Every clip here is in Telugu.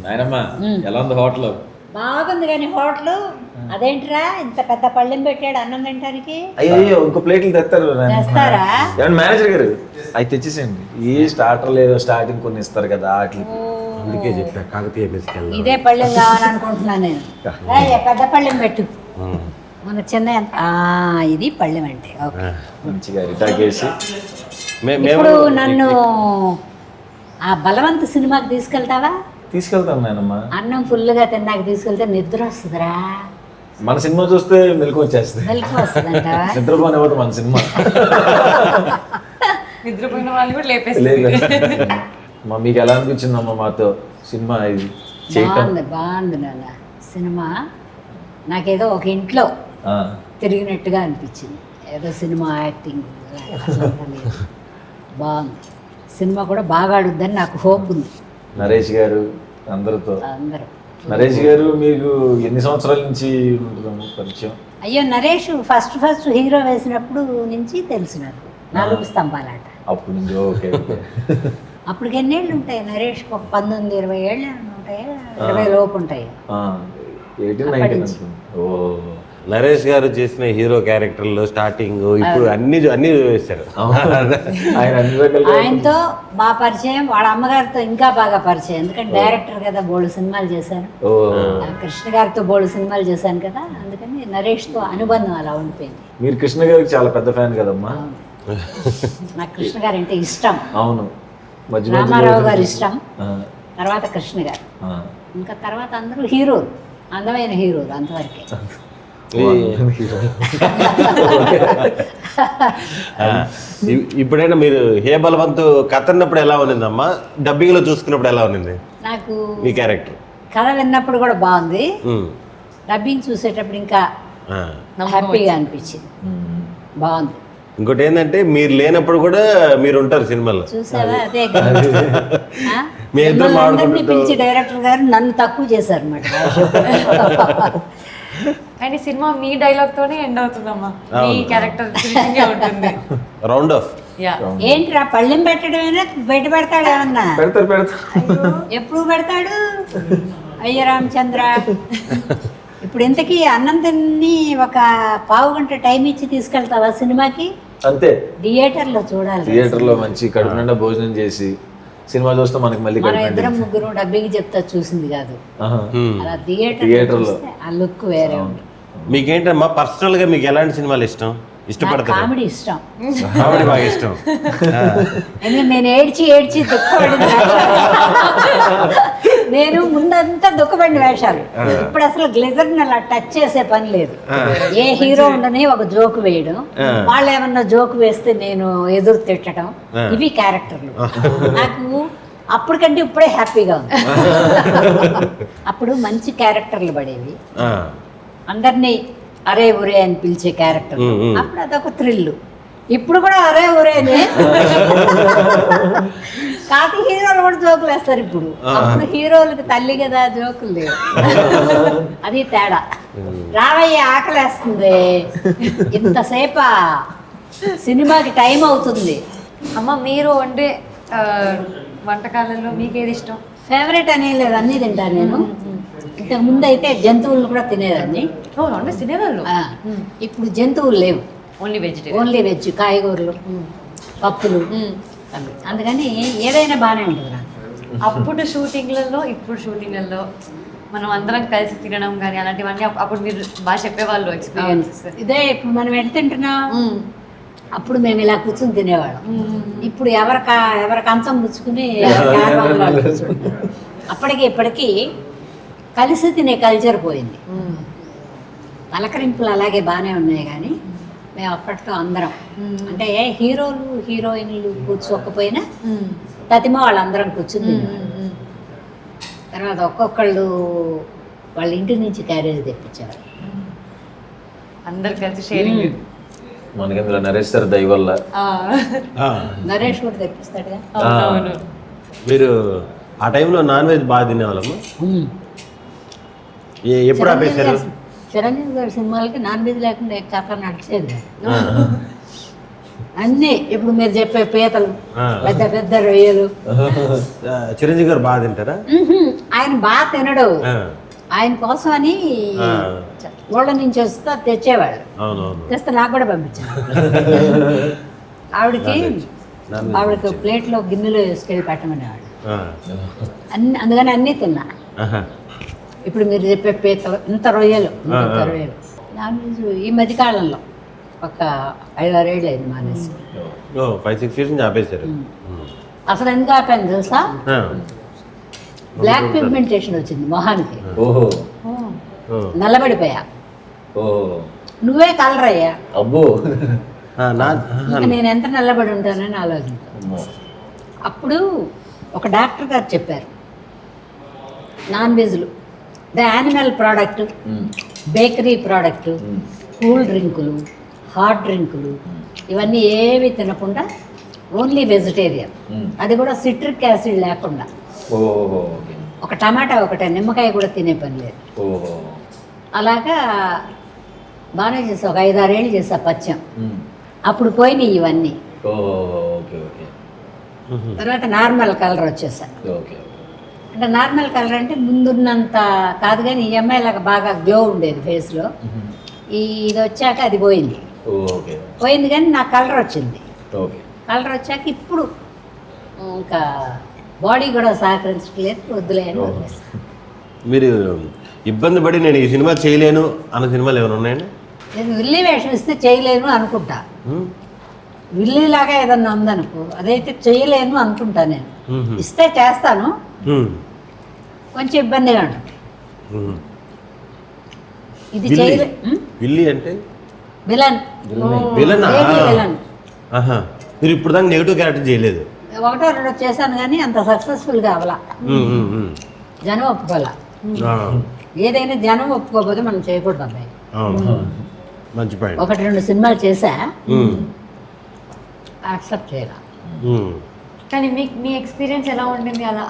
నాయనమ్మా ఎలా ఉంది హోటల్? బాగుంది కానీ హోటల్ అదేంట్రా ఇంత పెద్ద పళ్ళెం పెట్టాడు అన్నం తినడానికి? అయ్యో ఇంకో ప్లేట్లు తెస్తారు. తెస్తారా? మేనేజర్ గారు అవి తెచ్చేసేయండి. ఈ స్టార్టర్ లేదు, స్టార్టింగ్ కొన్ని ఇస్తారు కదా వాటి. అందుకే చెప్పా కాకతీయ బేసికల్ ఇదే పళ్ళెం కావాలనుకుంటున్నాను నేను. పెద్ద పళ్ళెం పెట్టు. మన చిన్న ఇది పళ్ళెం అంటే ఓకే. మంచిగా రిటాకేసి ఇప్పుడు నన్ను ఆ బలవంత సినిమాకి తీసుకెళ్తావా? తీసుకెళ్తాను నాయనమ్మా. అన్నం ఫుల్గా తిన్నాక తీసుకెళ్తే నిద్ర వస్తుందిరా. మన సినిమా చూస్తే మెలకు వచ్చేస్తుంది. మెలకు వస్తుందంటావా? నిద్రపోనే పోతే మన సినిమా. నిద్రపోయిన వాళ్ళు కూడా లేపేస్తారు. మీకు ఎలా అనిపించిందమ్మా మాతో సినిమా ఇది చేయటం? బాగుంది నాన్న సినిమా. నాకేదో ఒక ఇంట్లో తిరిగినట్టుగా అనిపించింది. ఏదో సినిమా యాక్టింగ్ బాగుంది. సినిమా కూడా బాగా ఆడుద్దని నాకు హోప్ ఉంది. నరేష్ గారు అందరితో. అందరూ నరేష్ గారు మీకు ఎన్ని సంవత్సరాల నుంచి ఉంటుందమ్మా పరిచయం? అయ్యో నరేష్ ఫస్ట్ హీరో వేసినప్పుడు నుంచి తెలుసు నాకు. 4 స్తంభాలాట అప్పుడు నుంచి. ఓకే. అప్పటికి ఎన్నేళ్ళు ఉంటాయి నరేష్కి? ఒక 19-20 ఏళ్ళు ఉంటాయి, 20 లోపు ఉంటాయి. 18-19 అనుకుంటా. ఓ నరేష్ గారు చేసిన హీరో క్యారెక్టర్లు స్టార్టింగ్ ఇప్పుడు అన్ని వేశారు. ఆయన అన్ని రకాలుగా ఆయనతో బాగా పరిచయం, వాళ్ళ అమ్మగారితో ఇంకా బాగా పరిచయం. ఎందుకంటే డైరెక్టర్ కదా, బోల్డ్ సినిమాలు చేశాను. కృష్ణ గారితో బోల్డ్ సినిమాలు చేశాను కదా, అందుకని నరేష్తో అనుబంధం అలా ఉండిపోయింది. మీరు కృష్ణ గారికి చాలా పెద్ద ఫ్యాన్ కదమ్మా? నాకు కృష్ణ గారు అంటే ఇష్టం. అవును. రామారావు గారు ఇష్టం, తర్వాత కృష్ణ గారు, ఇంకా తర్వాత అందరూ హీరోలు, అందమైన హీరోలు అంతవరకే. ఇప్పుడైనా మీరు హే బలవంతు కథ అన్నప్పుడు ఎలా ఉన్నదమ్మా? డబ్బింగ్ లో చూసుకున్నప్పుడు ఎలా ఉన్నది నాకు? మీ క్యారెక్టర్ కథ విన్నప్పుడు కూడా బాగుంది, డబ్బింగ్ చూసేటప్పుడు ఇంకా హ్యాపీగా అనిపించింది. బాగుంది. ఇంకోటి ఏంటంటే మీరు లేనప్పుడు కూడా మీరు ఉంటారు సినిమాలో, చూసావా? అదే మీ ఇద్దరు అందరినీ పిలిచి డైరెక్టర్ గారు నన్ను తక్కువ చేశారు అన్నమాట. కానీ సినిమా మీ డైలాగ్ తోనే ఎండ్ అవుతుందమ్మా. మీ క్యారెక్టర్ ఉంటుంది. Round of. ఏంటిరా పళ్ళెం పెట్టడమేనా? బయట పెడతాడు ఏమన్నా? పెడతారు. ఎప్పుడు పెడతాడు? అయ్య రామచంద్ర. ఇప్పుడు ఇంతకీ అన్నం తిని ఒక పావు గంట టైం ఇచ్చి తీసుకెళ్తావా సినిమాకి? అంతే. థియేటర్లో చూడాలి. థియేటర్లో మంచి కడుపు నిండా భోజనం చేసి సినిమా చూస్తే మనకి మళ్ళీ మనం ఇద్దరం ముగ్గురు డబ్బింగ్ చెప్తా చూసింది కాదు, అలా థియేటర్లో ఆ లుక్ వేరే ఉంది. మీకేంటమ్మా పర్సనల్ గా మీకు ఎలాంటి సినిమాలు ఇష్టం? ఇష్టపడతారు? కామెడీ ఇష్టం. కామెడీ బాగా ఇష్టం. నేను ఏడ్చి దుఃఖపడిన నేను ముందంతా దుఃఖపడిన వేషాలు. ఇప్పుడు అసలు గ్లిజర్ అలా టచ్ చేసే పని లేదు. ఏ హీరో ఉండని ఒక జోక్ వేయడం, వాళ్ళు ఏమన్నా జోక్ వేస్తే నేను ఎదురు తిట్టడం, ఇవి క్యారెక్టర్లు. నాకు అప్పటికంటే ఇప్పుడే హ్యాపీగా ఉంది. అప్పుడు మంచి క్యారెక్టర్లు పడేవి, అందరినీ అరే ఒరే అని పిలిచే క్యారెక్టర్. అప్పుడు అదొక థ్రిల్. ఇప్పుడు కూడా అరే ఒరేనే కాకి హీరోలు కూడా జోకులు వేస్తారు ఇప్పుడు. అప్పుడు హీరోలకు తల్లి కదా, జోకులు లేవు. అది తేడా. రావయ్య ఆకలేస్తుంది, ఇంతసేపా సినిమాకి టైం అవుతుంది. అమ్మ మీరు వండే వంటకాలలో మీకేది ఇష్టం? ఫేవరెట్ అనే లేదు, అన్నీ తింటాను నేను. ఇంతకు ముందు అయితే జంతువులను కూడా తినేదాన్ని. తినేవాళ్ళు. ఇప్పుడు జంతువులు లేవు, ఓన్లీ వెజ్, కాయగూరలు, పప్పులు. అందుకని ఏదైనా బాగానే ఉంటుంది నాకు. అప్పుడు షూటింగ్లలో ఇప్పుడు షూటింగ్లలో మనం అందరం కలిసి తినడం కానీ అలాంటివన్నీ అప్పుడు మీరు బాగా చెప్పేవాళ్ళు ఎక్స్పీరియన్సెస్. ఇదే ఇప్పుడు మనం ఎటు తింటున్నాం, అప్పుడు మేము ఇలా కూర్చొని తినేవాళ్ళం. ఇప్పుడు ఎవరి కంచం పుచ్చుకుని అప్పటికి ఇప్పటికీ కలిసి తినే కల్చర్ పోయింది. పలకరింపులు అలాగే బాగానే ఉన్నాయి కానీ మేము అప్పట్లో అందరం అంటే హీరోలు హీరోయిన్లు కూర్చోకపోయినా తతిమ వాళ్ళందరం కూర్చుని తర్వాత ఒక్కొక్కళ్ళు వాళ్ళ ఇంటి నుంచి క్యారేజ్ తెప్పించేవారు. అందరు కలిసి షేరింగ్. మనకి నరేష్ సార్ దయ వల్ల నరేష్ కూడా తెప్పిస్తాడుగా. మీరు ఆ టైంలో నాన్ వెజ్ బాగా తినేవాళ్ళమ్మా? ఎప్పుడు ఆపేశారు? చిరంజీవి గారి సినిమాలకి నాన్ వెజ్ లేకుండా కథ నడిచేది. అన్నీ ఇప్పుడు మీరు చెప్పే పీతలు, పెద్ద పెద్ద రొయ్యలు. చిరంజీవి గారు బాగా తింటారా? ఆయన బాగా తినడు, ఆ, ఆయన కోసం అని ఆ. ఊళ్ళ నుంచి వస్తే తెచ్చేవాళ్ళు. అవునవును. తెస్తే నాకు కూడా పంపించాను. ఆవిడకి ప్లేట్లో గిన్నెలో వేసుకెళ్ళి పెట్టమనేవాడు. ఆ, అందుకని అన్నీ తిన్నా. ఆహా. ఇప్పుడు మీరు చెప్పే పీతలు, ఇంత రొయ్యలు, నాన్ వెజ్ ఈ మధ్యకాలంలో ఒక 5-6 ఏళ్ళు అయింది మానేసి. ఓ 5-6 years నుంచి ఆపేశారు. అసలు ఎందుకు ఆపాను తెలుసా? ఆ. బ్లాక్ పిగ్మెంటేషన్ వచ్చింది మొహానికి, ఓహో ఓ. నల్లబడిపోయా. ఓహో నువ్వే కలర్ అయ్యా. అబ్బో ఆ, ఇంకా నేను ఎంత నల్లబడి ఉంటానని ఆలోచించాను. అమ్మో. అప్పుడు ఒక డాక్టర్ గారు చెప్పారు, నాన్ వెజ్లు, the animal product, bakery product, cool డ్రింకులు, హాట్ డ్రింకులు, ఇవన్నీ ఏవి తినకుండా ఓన్లీ వెజిటేరియన్, అది కూడా సిట్రిక్ యాసిడ్ లేకుండా. ఓహో ఓకే. ఒక టమాటా ఒకటే, నిమ్మకాయ కూడా తినే పని లేదు. ఓహో అలాగా బాగానే చేసా, ఒక 5-6 ఏళ్ళు చేసా పచ్చం. అప్పుడు పోయినాయి ఇవన్నీ. ఓహో ఓకే ఓకే తర్వాత నార్మల్ కలర్ వచ్చేసా. ఓకే. అంటే నార్మల్ కలర్ అంటే ముందున్నంత కాదు, కానీ ఈ అమ్మాయి లాగా బాగా గ్లో ఉండేది ఫేస్లో. ఇది వచ్చాక అది పోయింది. ఓకే పోయింది కానీ నాకు కలర్ వచ్చింది. ఓకే. కలర్ వచ్చాక ఇప్పుడు ఇంకా బాడీ కూడా సహకరించట్లేదు, వద్దులే అని వదిలేసాను. మీరు ఇబ్బంది పడి నేను ఈ సినిమా చేయలేను అన్న సినిమాలు ఏమైనా ఉన్నాయండి? నేను విల్లీ వేషం ఇస్తే చేయలేను అనుకుంటా. విల్లీలాగా ఏదన్నా ఉందనుకో, అదైతే చేయలేను అనుకుంటా. నేను ఇస్తే చేస్తాను, కొంచెం ఇబ్బందిగా ఉంటుంది. ఇది చేయలే. విల్లీ అంటే విలన్, విలన్. విలన్. ఆహా, మీరు ఇప్పుడు దాకా నెగిటివ్ క్యారెక్టర్ చేయలేదు. 1-2 చేశాను కానీ అంత సక్సెస్ఫుల్గా అవలా. జనం ఒప్పుకోవాలా. ఏదైనా జనం ఒప్పుకోకపోతే మనం చేయకూడదు అబ్బాయి. మంచి పాయింట్. 1-2 సినిమాలు చేశా, యాక్సెప్ట్ చేయాల. కానీ మీ ఎక్స్పీరియన్స్ ఎలా ఉండింది అలా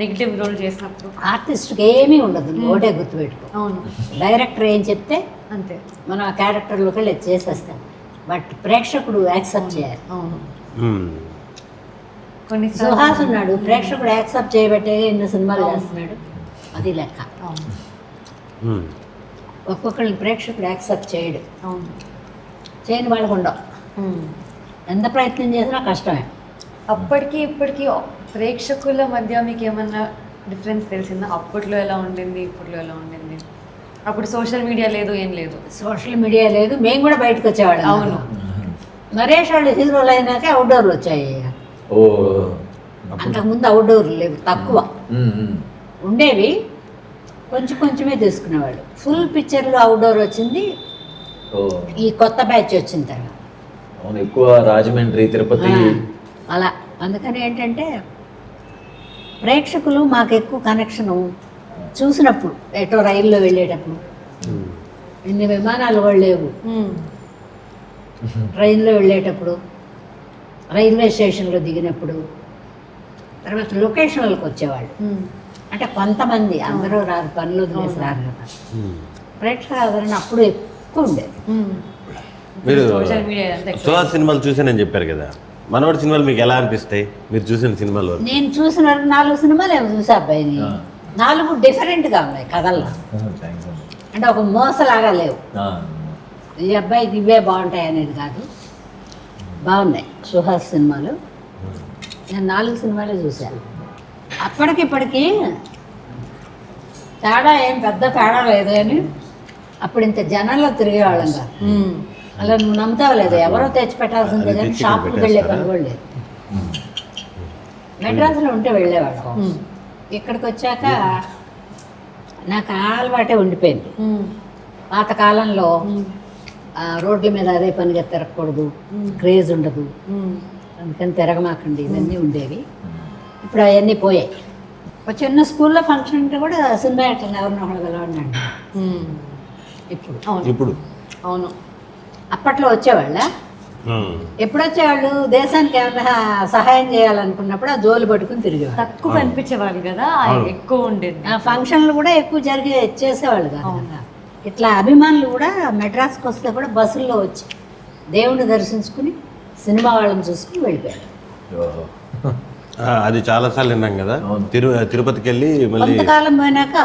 నెగిటివ్ రోల్ చేసినప్పుడు? ఆర్టిస్ట్కి ఏమీ ఉండదు, ఒకటే గుర్తుపెట్టుకో. అవును, డైరెక్టర్ ఏం చెప్తే అంతే, మనం ఆ క్యారెక్టర్లోకి వెళ్ళి చేసేస్తాం. బట్ ప్రేక్షకుడు యాక్సెప్ట్ చేయాలి. అవును. కొన్ని సుహాస్ ఉన్నాడు, ప్రేక్షకుడు యాక్సెప్ట్ చేయబట్టే ఎన్నో సినిమాలు చేస్తున్నాడు, అది లెక్క. ఒక్కొక్కరిని ప్రేక్షకుడు యాక్సెప్ట్ చేయడు, అవును, చేయని వాళ్ళకు ఉండవు. ఎంత ప్రయత్నం చేసినా కష్టమే. అప్పటికి ఇప్పటికి ప్రేక్షకుల మధ్య మీకు ఏమన్నా డిఫరెన్స్ తెలిసిందా? అప్పట్లో ఎలా ఉండింది, ఇప్పట్లో ఎలా ఉండింది? అప్పుడు సోషల్ మీడియా లేదు, ఏం లేదు. సోషల్ మీడియా లేదు, మేము కూడా బయటకు వచ్చేవాళ్ళం. అవును. నరేష్ వాళ్ళు హీరోలు అయినాక అవుట్డోర్లు వచ్చాయి. అంతకుముందు అవుట్డోర్లు లేవు, తక్కువ ఉండేవి, కొంచెం కొంచెమే తీసుకునేవాళ్ళు. ఫుల్ పిక్చర్లు అవుట్డోర్ వచ్చింది ఈ కొత్త బ్యాచ్ వచ్చిన తర్వాత. అవును, ఎక్కువ రాజమండ్రి, తిరుపతి అలా. అందుకని ఏంటంటే ప్రేక్షకులు మాకు ఎక్కువ కనెక్షను. చూసినప్పుడు ఎటో రైల్లో వెళ్ళేటప్పుడు, ఇన్ని విమానాలు కూడా లేవు, ట్రైన్లో వెళ్ళేటప్పుడు, రైల్వే స్టేషన్లో దిగినప్పుడు, తర్వాత లొకేషన్లకు వచ్చేవాళ్ళు. అంటే కొంతమంది, అందరూ రారు, పనులు వదిలేసి రారు కదా. ప్రేక్షకుల ఆదరణ అప్పుడు ఎక్కువ ఉండేది. మీరు సోషల్ మీడియా సుహాస్ సినిమాలు చూసానని చెప్పారు కదా, మనవాడి సినిమాలు మీకు ఎలా అనిపిస్తాయి? మీరు చూసిన సినిమాలు? నేను చూసిన 4 సినిమాలు ఏమో చూసా అబ్బాయిని. 4 డిఫరెంట్గా ఉన్నాయి కథల్లో. అంటే ఒక మోసలాగా లేవు. ఈ అబ్బాయికి ఇవే బాగుంటాయి అనేది కాదు, బాగున్నాయి సుహాస్ సినిమాలు. నేను 4 సినిమాలు చూశాను. అప్పటికిప్పటికీ తేడా ఏం పెద్ద తేడా లేదు, కానీ అప్పుడు ఇంత జనంలో తిరిగేవాళ్ళం కాదు. అలా నువ్వు నమ్ముతావు లేదు, ఎవరో తెచ్చి పెట్టాల్సిందే, కానీ షాపుకి వెళ్ళే పని కూడా లేదు. మెడ్రాస్లో ఉంటే వెళ్ళేవాళ్ళం. ఇక్కడికి వచ్చాక నాకు అలవాటే ఉండిపోయింది. పాతకాలంలో రోడ్ల మీద అదే పనిగా తిరగకూడదు, క్రేజ్ ఉండదు, అందుకని తిరగమాకండి, ఇవన్నీ ఉండేవి. ఇప్పుడు అవన్నీ పోయాయి. ఒక చిన్న స్కూల్లో ఫంక్షన్ ఉంటే కూడా సినిమా యాక్టర్ని ఎవరినో ఒకళ్ళు పిలవండి. ఇప్పుడు అవును, అప్పట్లో వచ్చేవాళ్ళ, ఎప్పుడు వచ్చేవాళ్ళు దేశానికి ఏమైనా సహాయం చేయాలనుకున్నప్పుడు ఆ జోలు పట్టుకుని తిరిగేవాళ్ళు. తక్కువ కనిపించేవాళ్ళు కదా, ఎక్కువ ఉండేది. ఆ ఫంక్షన్లు కూడా ఎక్కువ చేసేవాళ్ళు కాదు. ఇట్లా అభిమానులు కూడా మెడ్రాస్కి వస్తే కూడా బస్సుల్లో వచ్చి దేవుడిని దర్శించుకుని సినిమా వాళ్ళని చూసుకుని వెళ్ళిపోయారు. అది చాలా సార్లు విన్నాం కదా. తిరుపతికి వెళ్ళి మళ్ళీ కొంతకాలం పోయినాక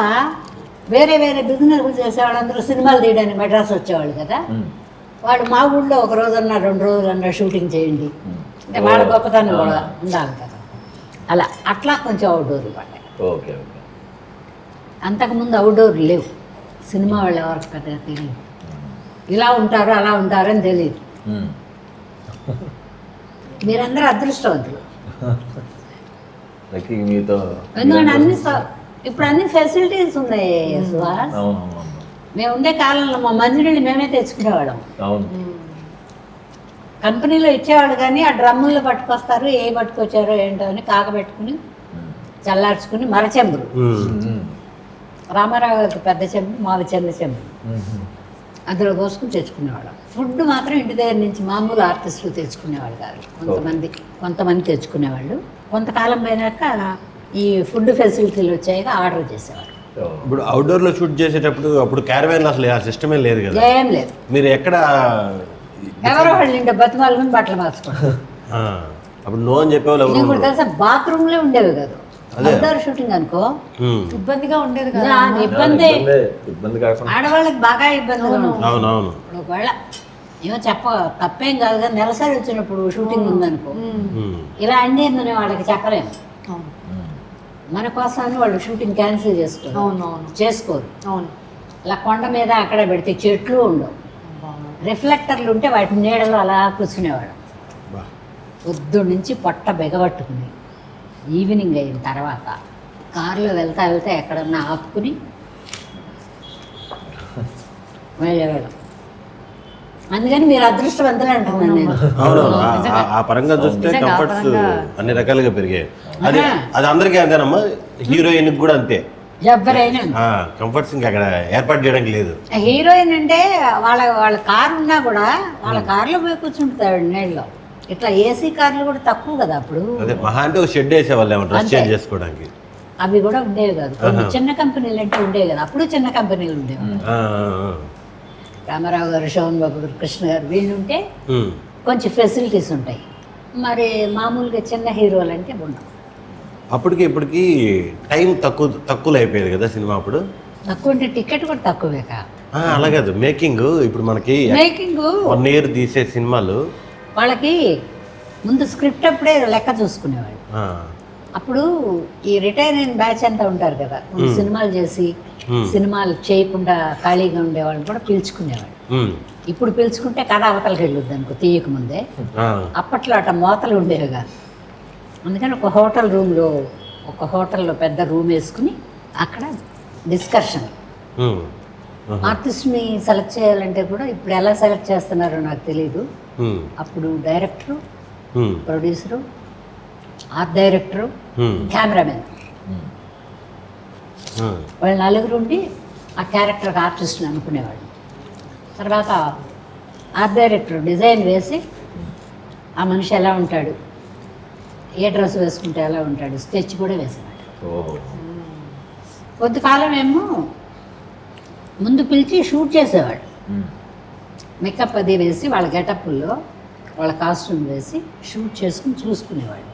వేరే వేరే బిజినెస్ చేసేవాళ్ళు అందరూ సినిమాలు తీయడానికి మెడ్రాస్ వచ్చేవాళ్ళు కదా. వాడు మా ఊళ్ళో ఒక రోజన్నా 2 రోజులన్నా షూటింగ్ చేయండి అంటే వాళ్ళ గొప్పతనం కూడా ఉండాలి కదా. అట్లా కొంచెం అవుట్డోర్ పడ్డాయి. Okay okay. అంతకుముందు అవుట్డోర్ లేవు. సినిమా వాళ్ళు ఎవరికి పెద్దగా తెలియదు. ఇలా ఉంటారు అలా ఉంటారు అని తెలియదు. మీరందరూ అదృష్టవంతులు. మీతో ఎందుకంటే ఇప్పుడు అన్ని ఫెసిలిటీస్ ఉన్నాయి సుహాస్. మేము ఉండే కాలంలో మా మంచినీళ్ళు మేమే తెచ్చుకునేవాళ్ళం. కంపెనీలో ఇచ్చేవాళ్ళు కానీ ఆ డ్రమ్ముల్లో పట్టుకొస్తారు. ఏ పట్టుకొచ్చారో ఏంటో అని కాకబెట్టుకుని చల్లార్చుకుని మరచెంబులు. రామారావు గారికి పెద్ద చెంబు, మావి చిన్న చెంబు, అందులో కోసుకుని తెచ్చుకునేవాళ్ళం. ఫుడ్ మాత్రం ఇంటి దగ్గర నుంచి మామూలు ఆర్టిస్టులు తెచ్చుకునేవాళ్ళు కాదు. కొంతమంది తెచ్చుకునేవాళ్ళు. కొంతకాలం పోయినాక ఈ ఫుడ్ ఫెసిలిటీలు వచ్చాక ఆర్డర్ చేసేవారు. ఇప్పుడు అవుట్డోర్లో షూట్ చేసేటప్పుడు అప్పుడు క్యారవాన్లో అసలు ఆ సిస్టమే లేదు కదా. ఏం లేదు. మీరు ఎక్కడ ఎవరో వాళ్ళు ఇంటి బతిమాలను బట్టలు మార్చుకోండి. అప్పుడు నో అని చెప్పేవాళ్ళు నీకు కూడా తెలుసా, బాత్రూమ్లే ఉండేవి కదా అవుట్డోర్ షూటింగ్ అనుకో. ఇబ్బందిగా ఉండేది కదా. ఇబ్బంది కాకుండా ఆడవాళ్ళకి బాగా ఇబ్బంది. అవునవును. ఒకవేళ ఏమో తప్పేం కాదు కానీ నెలసరి వచ్చినప్పుడు షూటింగ్ ఉందనుకో ఇలా అండి అని వాళ్ళకి చెప్పలేము. మన కోసాన్ని వాళ్ళు షూటింగ్ క్యాన్సిల్ చేసుకోరు. అలా కొండ మీద అక్కడ పెడితే చెట్లు ఉండవు, రిఫ్లెక్టర్లు ఉంటే వాటి నీడలో అలా కూర్చునేవాడు. పొద్దు నుంచి పొట్ట బెగబట్టుకుని ఈవినింగ్ అయిన తర్వాత కారులో వెళ్తా ఎక్కడన్నా ఆపుకుని వెళ్ళేవాడు. అందుకని మీరు అదృష్టవంతులు అంటున్నాను నేను. అవునవును. ఆ పరంగా చూస్తే కంఫర్ట్స్ అన్ని రకాలుగా పెరిగాయి. అది అందరికీ అంతేనమ్మా, హీరోయిన్ కూడా అంతే. ఎవరైనా కంఫర్ట్స్ ఇంకా అక్కడ ఏర్పాటు చేయడానికి లేదు. హీరోయిన్ అంటే వాళ్ళ కారు ఉన్నా కూడా వాళ్ళ కారులో పోయి కూర్చుంటాడు నీళ్ళలో. ఇట్లా ఏసీ కార్లు కూడా తక్కువ కదా అప్పుడు. అదే మహా అంటే ఒక షెడ్ వేసేవాళ్ళు డ్రెస్ చేంజ్ చేసుకోవడానికి. అవి కూడా ఉండేవి కాదు. కొన్ని చిన్న కంపెనీలు అంటే ఉండేవి కదా అప్పుడు. చిన్న కంపెనీలు ఉండేవి. రామారావు గారు, శోభన్ బాబు గారు, కృష్ణ గారు వీళ్ళు ఉంటే కొంచెం ఫెసిలిటీస్ ఉంటాయి. మరి మామూలుగా చిన్న హీరోలు అంటే ఉండవు. అప్పటికి ఇప్పటికి టైం తక్కువలో అయిపోయేది కదా సినిమా. అప్పుడు తక్కువ అంటే టికెట్ కూడా తక్కువే కాదు. అలాగదు మేకింగ్. ఇప్పుడు మనకి 1 year తీసే సినిమాలు వాళ్ళకి ముందు స్క్రిప్ట్ అప్పుడే లెక్క చూసుకునేవాళ్ళు. అప్పుడు ఈ రిటైర్ అయిన బ్యాచ్ అంతా ఉంటారు కదా, సినిమాలు చేసి సినిమాలు చేయకుండా ఖాళీగా ఉండేవాళ్ళు కూడా పిలుచుకునేవాళ్ళు. ఇప్పుడు పిలుచుకుంటే కథ అవతలకి వెళ్ళొద్దు అనుకో తీయక ముందే. అప్పట్లో అట్లా మోతలు ఉండేవి కాదు. అందుకని ఒక హోటల్లో పెద్ద రూమ్ వేసుకుని అక్కడ డిస్కషన్. ఆర్టిస్ట్ని సెలెక్ట్ చేయాలంటే కూడా ఇప్పుడు ఎలా సెలెక్ట్ చేస్తున్నారో నాకు తెలీదు. అప్పుడు director, producer, art director, cameraman వాళ్ళు 4 ఉండి ఆ క్యారెక్టర్ ఆర్టిస్ట్ని అనుకునేవాళ్ళు. తర్వాత ఆర్ట్ డైరెక్టర్ డిజైన్ వేసి ఆ మనిషి ఎలా ఉంటాడు, ఏ డ్రెస్ వేసుకుంటే ఎలా ఉంటాడు, స్కెచ్ కూడా వేసేవాడు. కొద్దికాలం ఏమో ముందు పిలిచి షూట్ చేసేవాడు. మేకప్ అది వేసి వాళ్ళ గెటప్పుల్లో వాళ్ళ కాస్ట్యూమ్ వేసి షూట్ చేసుకుని చూసుకునేవాడు.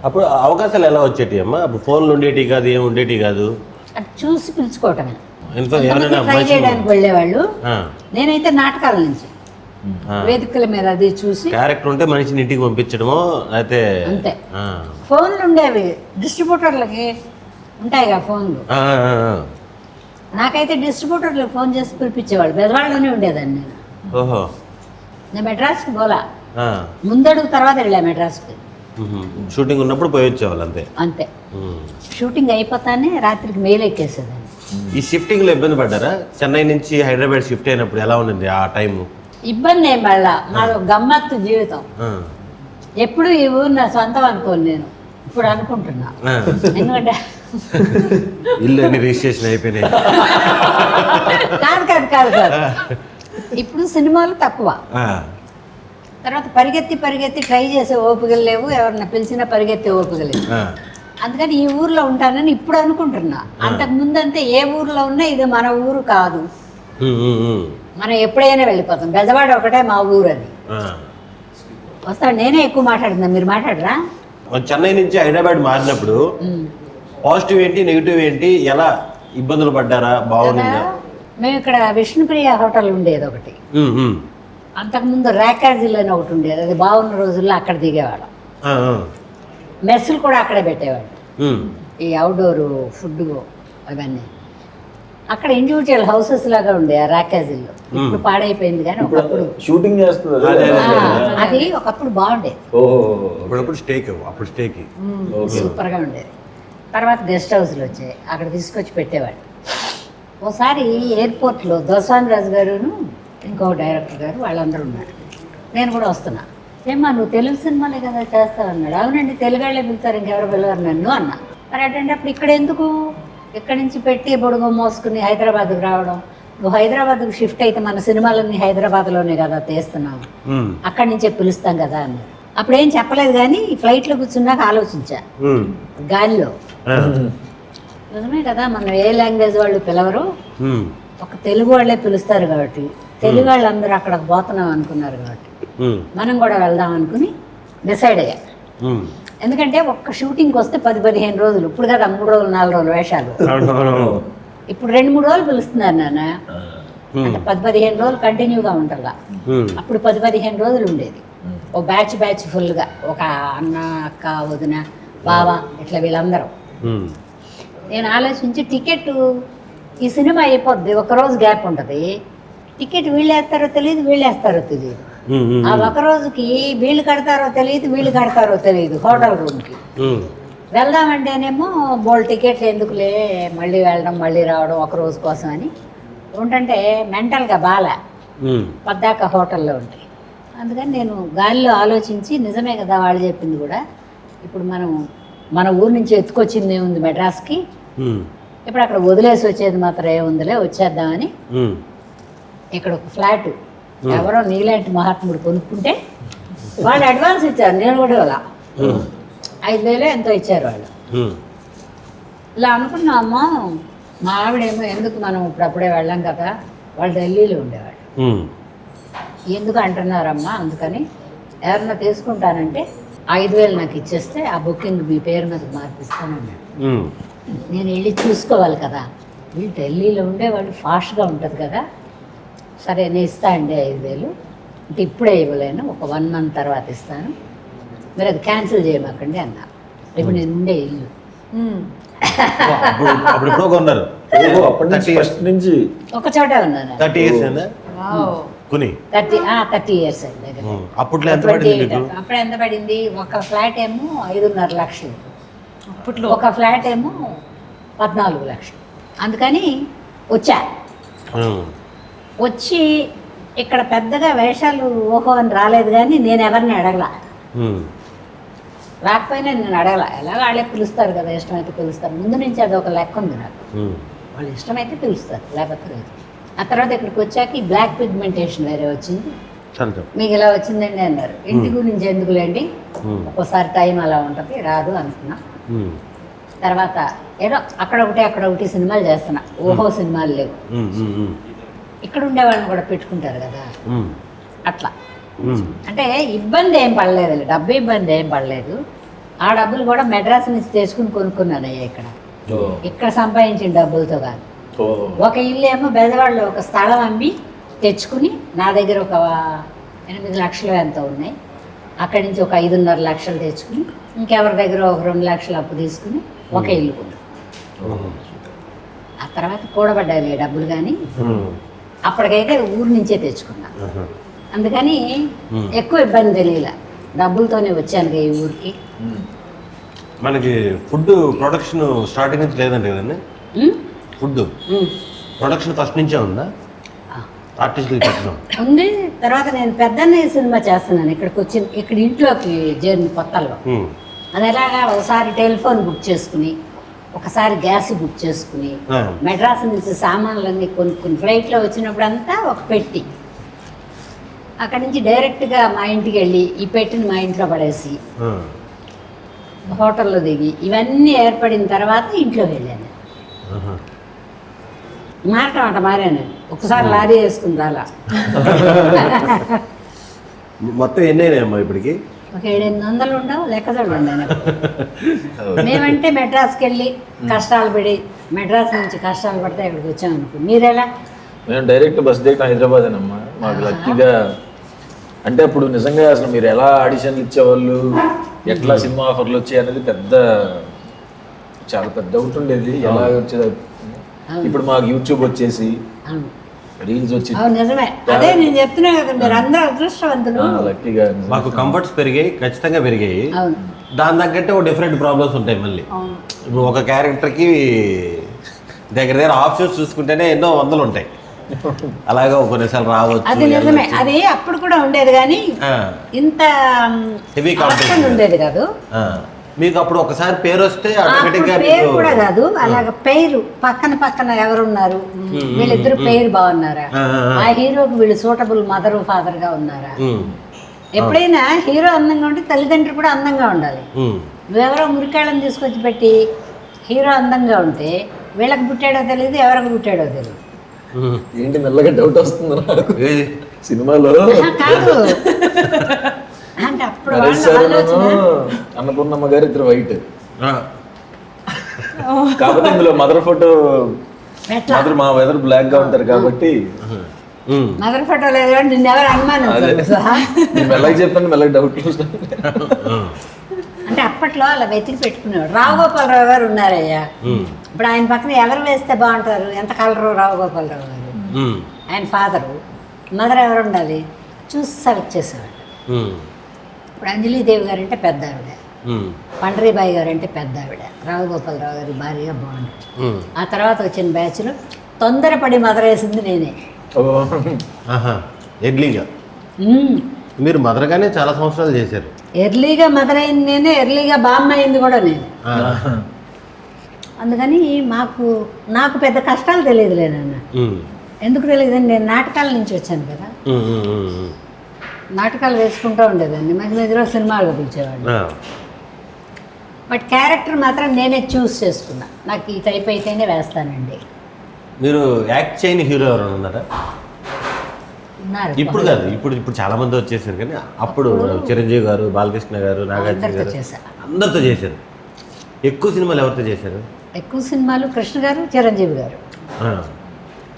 అప్పుడు అవకాశాలు ఎలా వచ్చేటి అమ్మా? అప్పుడు ఫోన్లు ఉండేటి కాదు, ఏమి ఉండేటి కాదు. అది చూసి పిలుచుకోవటమే. ట్రై చేయడానికి వెళ్ళేవాళ్ళు. నేనైతే నాటకాల నుంచి వేదికల మీద అది చూసి క్యారెక్టర్ ఉంటే మనిషిని ఇంటికి పంపించడమో అయితే అంతే. ఫోన్లు ఉండేవి, డిస్ట్రిబ్యూటర్లకి ఉంటాయిగా ఫోన్లు. నాకైతే డిస్ట్రిబ్యూటర్లకు ఫోన్ చేసి పిలిపించేవాళ్ళు. బెదవాళ్ళలోనే ఉండేదాన్ని నేను. నేను మెడ్రాస్కి పోలా, ముందడుగు తర్వాత వెళ్ళా మెడ్రాస్కి. షూటింగ్ ఉన్నప్పుడు పోయి వచ్చేవాళ్ళు అంతే. అంతే. షూటింగ్ అయిపోతానే రాత్రికి మెయిల్ ఎక్కేసేదాన్ని. ఈ షిఫ్టింగ్ లో ఇబ్బంది పడ్డారా? చెన్నై నుంచి హైదరాబాద్ షిఫ్ట్ అయినప్పుడు ఎలా ఉండింది ఆ టైం? ఇబ్బంది ఏం పడలా. మాది గమ్మత్తు జీవితం. ఎప్పుడు ఈ ఊరు నా సొంతం అనుకోను నేను, ఇప్పుడు అనుకుంటున్నా. ఎందుకంటే ఇల్లు అన్ని రిజిస్ట్రేషన్ అయిపోయినాయి. కాదు ఇప్పుడు సినిమాలు తక్కువ. తర్వాత పరిగెత్తి ట్రై చేసే ఓపికలు లేవు, ఎవరన్నా పిలిచినా పరిగెత్తే ఓపికలు లేవు. అందుకని ఈ ఊర్లో ఉంటానని ఇప్పుడు అనుకుంటున్నా. అంతకు ముందంతే ఏ ఊర్లో ఉన్నా ఇది మన ఊరు కాదు, మనం ఎప్పుడైనా వెళ్ళిపోతాం. బెజవాడ ఒకటే మా ఊరు. అది వస్తాడు. నేనే ఎక్కువ మాట్లాడుతున్నా, మీరు మాట్లాడరా? చెన్నై నుంచి హైదరాబాద్ మారినప్పుడు పాజిటివ్ ఏంటి నెగిటివ్ ఏంటి, ఎలా ఇబ్బందులు పడ్డారా, బాగుందా? మేము ఇక్కడ విష్ణుప్రియ హోటల్ ఉండేది ఒకటి, అంతకుముందు ర్యాకాజిల్ అని ఒకటి ఉండేది, అది బాగున్న రోజుల్లో అక్కడ దిగేవాళ్ళం. మెస్సులు కూడా అక్కడే పెట్టేవాడు, ఈ అవుట్డోర్ ఫుడ్ అవన్నీ. అక్కడ ఇండివిజువల్ హౌసెస్ లాగా ఉండే ఆ ర్యాకాజిల్లో. ఇప్పుడు పాడైపోయింది కానీ ఒకప్పుడు షూటింగ్ చేస్తుంది అది ఒకప్పుడు బాగుండేది. అప్పుడు స్టేకి సూపర్గా ఉండేది. తర్వాత గెస్ట్ హౌస్లు వచ్చాయి, అక్కడ తీసుకొచ్చి పెట్టేవాడు. ఓసారి ఎయిర్పోర్ట్లో దోసాన్ రాజు గారును ఇంకో డైరెక్టర్ గారు వాళ్ళందరూ ఉన్నారు, నేను కూడా వస్తున్నా. ఏమ్మా నువ్వు తెలుగు సినిమాలే కదా చేస్తావు అన్నాడు. అవునండి, తెలుగు వాళ్ళే పిలుస్తారు, ఇంకెవరు పిలవరు నన్ను అన్నా. మరి అంటే అప్పుడు ఇక్కడ ఎందుకు, ఇక్కడి నుంచి పెట్టి బొడుగు మోసుకుని హైదరాబాద్కి రావడం, నువ్వు హైదరాబాద్కి షిఫ్ట్ అయితే మన సినిమాలన్నీ హైదరాబాద్లోనే కదా తీస్తున్నావు, అక్కడి నుంచే పిలుస్తాం కదా అన్నారు. అప్పుడు ఏం చెప్పలేదు కానీ ఫ్లైట్లో కూర్చున్నాక ఆలోచించా, గాలిలో నిజమే కదా, మనం ఏ లాంగ్వేజ్ వాళ్ళు పిలవరు, ఒక తెలుగు వాళ్ళే పిలుస్తారు కాబట్టి తెలుగు వాళ్ళందరూ అక్కడికి పోతున్నాం అనుకున్నారు కాబట్టి మనం కూడా వెళ్దాం అనుకుని డిసైడ్ అయ్యా. ఎందుకంటే ఒక్క షూటింగ్కి వస్తే 10-15 రోజులు, ఇప్పుడు కదా 3 రోజులు 4 రోజులు వేషాలు, ఇప్పుడు 2-3 రోజులు పిలుస్తున్నారు నాన్న. అంటే 10-15 రోజులు కంటిన్యూగా ఉంటారుగా, అప్పుడు 10-15 రోజులు ఉండేది. ఓ బ్యాచ్ ఫుల్గా, ఒక అన్న అక్క వదిన బావ ఇట్లా వీళ్ళందరూ. నేను ఆలోచించి టికెట్, ఈ సినిమా అయిపోద్ది, ఒకరోజు గ్యాప్ ఉంటుంది, టికెట్ వీళ్ళు వేస్తారో తెలియదు, వీళ్ళు వేస్తారో తెలియదు, ఆ ఒక రోజుకి వీళ్ళు కడతారో తెలియదు హోటల్ రూమ్కి వెళ్దామంటేనేమో బోల్డ్ టికెట్లు ఎందుకులే, మళ్ళీ వెళ్ళడం మళ్ళీ రావడం ఒక రోజు కోసం అని ఉంటుంటే మెంటల్గా బాగా పద్దాక హోటల్లో ఉంటాయి. అందుకని నేను గాలిలో ఆలోచించి నిజమే కదా వాళ్ళు చెప్పింది కూడా, ఇప్పుడు మనం మన ఊరు నుంచి ఎత్తుకొచ్చింది ఏముంది మెడ్రాస్కి, ఇప్పుడు అక్కడ వదిలేసి వచ్చేది మాత్రం ఏముందిలే, వచ్చేద్దామని ఇక్కడ ఒక ఫ్లాట్ ఎవరో నీలాంటి మహాత్ముడు కొనుక్కుంటే వాళ్ళు అడ్వాన్స్ ఇచ్చారు, నేను కూడా ఇలా 5,000 ఎంతో ఇచ్చారు వాళ్ళు. ఇలా అనుకున్నామా, మా ఆవిడేమో ఎందుకు మనం ఇప్పుడప్పుడే వెళ్ళాం కదా, వాళ్ళు ఢిల్లీలో ఉండేవాళ్ళు, ఎందుకు అంటున్నారమ్మా, అందుకని ఎవరన్నా తీసుకుంటానంటే 5,000 నాకు ఇచ్చేస్తే ఆ బుకింగ్ మీ పేరు మీద మార్పిస్తానన్నాడు. నేను వెళ్ళి చూసుకోవాలి కదా, వీళ్ళు ఢిల్లీలో ఉండేవాళ్ళు, ఫాస్ట్గా ఉంటుంది కదా, సరే నేను ఇస్తా అండి 5,000, అంటే ఇప్పుడే ఇవ్వలేను, ఒక 1 month తర్వాత ఇస్తాను, మీరు అది క్యాన్సిల్ చేయమాకండి అన్నారు. ఇప్పుడు నేను ఉండే ఇల్లు ఫస్ట్ నుంచి ఒక చోటే ఉన్నాను, 30 years 30 years అండి. అప్పుడు ఎంత పడింది, ఒక ఫ్లాట్ ఏమో 5.5 లక్షలు, అప్పట్లో ఒక ఫ్లాట్ ఏమో 14 లక్షలు. అందుకని వచ్చి ఇక్కడ పెద్దగా వేషాలు ఓహో అని రాలేదు, కానీ నేను ఎవరిని అడగలా, రాకపోయినా నేను అడగల, ఎలాగో వాళ్ళే పిలుస్తారు కదా, ఇష్టమైతే పిలుస్తారు, ముందు నుంచి అది ఒక లెక్క ఉంది నాకు, వాళ్ళు ఇష్టమైతే పిలుస్తారు లేకపోతే లేదు. ఆ తర్వాత ఇక్కడికి వచ్చాక ఈ బ్లాక్ పిగ్మెంటేషన్ వేరే వచ్చింది, మీకు ఇలా వచ్చిందండి అన్నారు. ఇంటి గురించి ఎందుకులేండి, ఒక్కోసారి టైం అలా ఉంటుంది, రాదు అనుకున్నా. తర్వాత ఏదో అక్కడ ఒకటి సినిమాలు చేస్తున్నా, ఓహో సినిమాలు లేవు, ఇక్కడ ఉండే వాళ్ళని కూడా పెట్టుకుంటారు కదా అట్లా. అంటే ఇబ్బంది ఏం పడలేదు, డబ్బు ఇబ్బంది ఏం పడలేదు. ఆ డబ్బులు కూడా మెడ్రాస్ నుంచి తెచ్చుకుని కొనుక్కున్నానయ్యా, ఇక్కడ సంపాదించిన డబ్బులతో కాదు. ఒక ఇల్లు ఏమో బెజవాడలో ఒక స్థలం అమ్మి తెచ్చుకుని, నా దగ్గర ఒక 8 లక్షలు ఎంతో ఉన్నాయి, అక్కడి నుంచి ఒక 5.5 లక్షలు తెచ్చుకుని, ఇంకెవరి దగ్గర ఒక 2 లక్షలు అప్పు తీసుకుని ఒక ఇల్లు కొన్నాను. ఆ తర్వాత కూడబడ్డాయి డబ్బులు, కానీ అప్పటికైతే ఊరు నుంచే తెచ్చుకున్నా, అందుకని ఎక్కువ ఇబ్బంది తెలియలే, డబ్బులతోనే వచ్చాను ఈ ఊరికి. మనకి ఫుడ్ ప్రొడక్షన్ స్టార్టింగ్ నుంచి లేదంటే కదండి, ఫుడ్ ప్రొడక్షన్ ఫస్ట్ నుంచే ఉందా, ఆర్టిస్టులు పెట్టడం ఉంది. తర్వాత నేను పెద్దన్నయ్య సినిమా చేస్తున్నాను, ఇక్కడికి వచ్చి ఇక్కడ ఇంట్లోకి జర్నీ కొత్తలో, అది ఎలాగా ఒకసారి టెలిఫోన్ బుక్ చేసుకుని, ఒకసారి గ్యాస్ బుక్ చేసుకుని, మెడ్రాస్ నుంచి సామాన్లన్నీ కొనుక్కుని, ఫ్లైట్లో వచ్చినప్పుడు అంతా ఒక పెట్టి, అక్కడి నుంచి డైరెక్ట్గా మా ఇంటికి వెళ్ళి ఈ పెట్టిని మా ఇంట్లో పడేసి హోటల్లో దిగి ఇవన్నీ ఏర్పడిన తర్వాత ఇంట్లో వెళ్ళాను. మారాను, ఒకసారి లారీ వేసుకుని రాలా. మొత్తం ఎన్ని అయినాయమ్మా ఇప్పటికి? ఒక 700-800 ఉండవు, లెక్క చూడండి ఆయన. మేమంటే మెడ్రాస్కి వెళ్ళి కష్టాలు పడి, మెడ్రాస్ నుంచి కష్టాలు పడితే ఇక్కడికి వచ్చామనుకో. మీరెలా? మేము డైరెక్ట్ బస్ దిగటం హైదరాబాదేనమ్మా. మాకు లక్కీగా అంటే అప్పుడు నిజంగా అసలు మీరు ఎలా ఆడిషన్లు ఇచ్చేవాళ్ళు, ఎట్లా సినిమా ఆఫర్లు వచ్చాయి అనేది చాలా పెద్ద డౌట్ ఉండేది. ఎలా వచ్చేది. ఇప్పుడు మాకు యూట్యూబ్ వచ్చేసి అవును రీల్స్ వచ్చి అవును నిజమే. అదే నేను చెప్తున్నా కదా, మీరు అందరూ అదృష్టవంతులు. లక్కీగా మాకు కంఫర్ట్స్ పెరిగాయి, ఖచ్చితంగా పెరిగాయి. అవును దాని తగ్గట్టే ఒక డిఫరెంట్ ప్రాబ్లమ్స్ ఉంటాయి మళ్ళీ. ఇప్పుడు ఒక క్యారెక్టర్కి దగ్గర ఆప్షన్స్ చూసుకుంటేనే ఎన్నో వందలు ఉంటాయి. అలాగా కొన్నిసార్లు రావచ్చు. అది నిజమే. అది అప్పుడు కూడా ఉండేది కానీ ఇంత హెవీ ఆప్షన్ ఉండేది కాదు. మీకు అప్పుడు ఒకసారి పేరు వస్తే పేరు కూడా కాదు, అలాగ పేరు పక్కన ఎవరున్నారు, వీళ్ళిద్దరు పేరు బాగున్నారా, ఆ హీరోకి వీళ్ళు సూటబుల్ మదర్ ఫాదర్ గా ఉన్నారా. ఎప్పుడైనా హీరో అందంగా ఉంటే తల్లిదండ్రులు కూడా అందంగా ఉండాలి. నువ్వెవరో మురికాళ్ళని తీసుకొచ్చి పెట్టి హీరో అందంగా ఉంటే వీళ్ళకి పుట్టాడో తెలియదు, ఎవరికి పుట్టాడో తెలియదు. ఏంటి మెల్లగా డౌట్ వస్తుంది నాకు సినిమాలో. కాదు అంటే అప్పుడు అన్నపూర్ణమ్మ గారు ఇద్దరు వైట్, కాకపోతే ఇందులో మదర్ ఫోటో మా వెదర్ బ్లాక్ గా ఉంటారు కాబట్టి మదర్ ఫోటో లేదు కానీ నిన్ను ఎవరు అనుమానం. మెల్లగా చెప్పండి, మెల్లగా డౌట్. అంటే అప్పట్లో అలా వెతికి పెట్టుకునేవాడు. రావుగోపాలరావు గారు ఉన్నారయ్యా. ఇప్పుడు ఆయన పక్కన ఎవరు వేస్తే బాగుంటారు, ఎంత కలరు రావుగోపాలరావు గారు, ఆయన ఫాదరు. మదర్ ఎవరు ఉండాలి చూసి సెలెక్ట్ చేసేవాడు. ఇప్పుడు అంజలీదేవి గారు అంటే పెద్ద ఆవిడ, పండరీబాయి గారు అంటే పెద్ద ఆవిడ, రావుగోపాలరావు గారి భార్యగా బాగుంటుంది. ఆ తర్వాత వచ్చిన బ్యాచ్లో తొందరపడి మదర్ వేసింది నేనే. ఎర్లీగా మీరు మదర్గానే చాలా సంవత్సరాలు చేశారు. ఎర్లీగా మదర్ అయింది నేనే, ఎర్లీగా బామ్మ అయింది కూడా నేను. అందుకని నాకు పెద్ద కష్టాలు తెలియదులే నాన్న. ఎందుకు తెలియదండి, నేను నాటకాల నుంచి వచ్చాను కదా. నాటకాలు వేసుకుంటూ ఉండేదాన్ని, మధ్య మధ్యలో సినిమాలు పిలిచేవాడు. బట్ క్యారెక్టర్ మాత్రం నేనే చూస్ చేసుకున్నా, నాకు ఈ టైప్ అయితేనే వేస్తానండి. మీరు యాక్ట్ చేయని హీరో ఎవరైనా ఉన్నారా? ఉన్నారు. ఇప్పుడు కాదు, ఇప్పుడు చాలా మంది వచ్చేసారు కానీ అప్పుడు చిరంజీవి గారు, బాలకృష్ణ గారు, నాగార్జున గారు అందరితో చేశారు. ఎక్కువ సినిమాలు ఎవరితో చేశారు? ఎక్కువ సినిమాలు కృష్ణ గారు, చిరంజీవి గారు.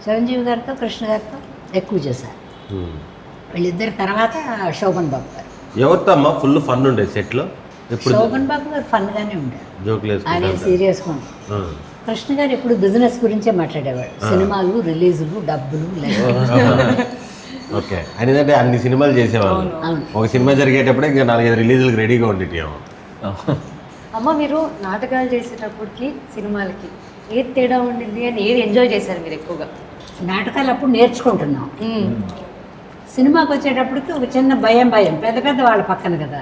చిరంజీవి గారితో కృష్ణ గారితో ఎక్కువ చేశారు. వీళ్ళిద్దరి తర్వాత శోభన్ బాబు గారు. ఎవరితో అమ్మా ఫుల్ ఫన్ ఉండేది సెట్లో? ఇప్పుడు శోభన్ బాబు గారు ఫన్గానే ఉండేది, జోకులు ఆయన సీరియస్గా ఉంటారు. కృష్ణ గారు ఎప్పుడు బిజినెస్ గురించే మాట్లాడేవాడు, సినిమాలు, రిలీజులు, డబ్బులు. ఓకే, అనేదంటే అన్ని సినిమాలు చేసేవాళ్ళు. ఒక సినిమా జరిగేటప్పుడే ఇంకా 4-5 రిలీజులకు రెడీగా ఉండేటేమో. అమ్మ మీరు నాటకాలు చేసేటప్పటికి సినిమాలకి ఏది తేడా ఉండింది అని ఏది ఎంజాయ్ చేశారు మీరు ఎక్కువగా? నాటకాలు అప్పుడు నేర్చుకుంటున్నాం, సినిమాకి వచ్చేటప్పటికి ఒక చిన్న భయం పెద్ద వాళ్ళ పక్కన కదా.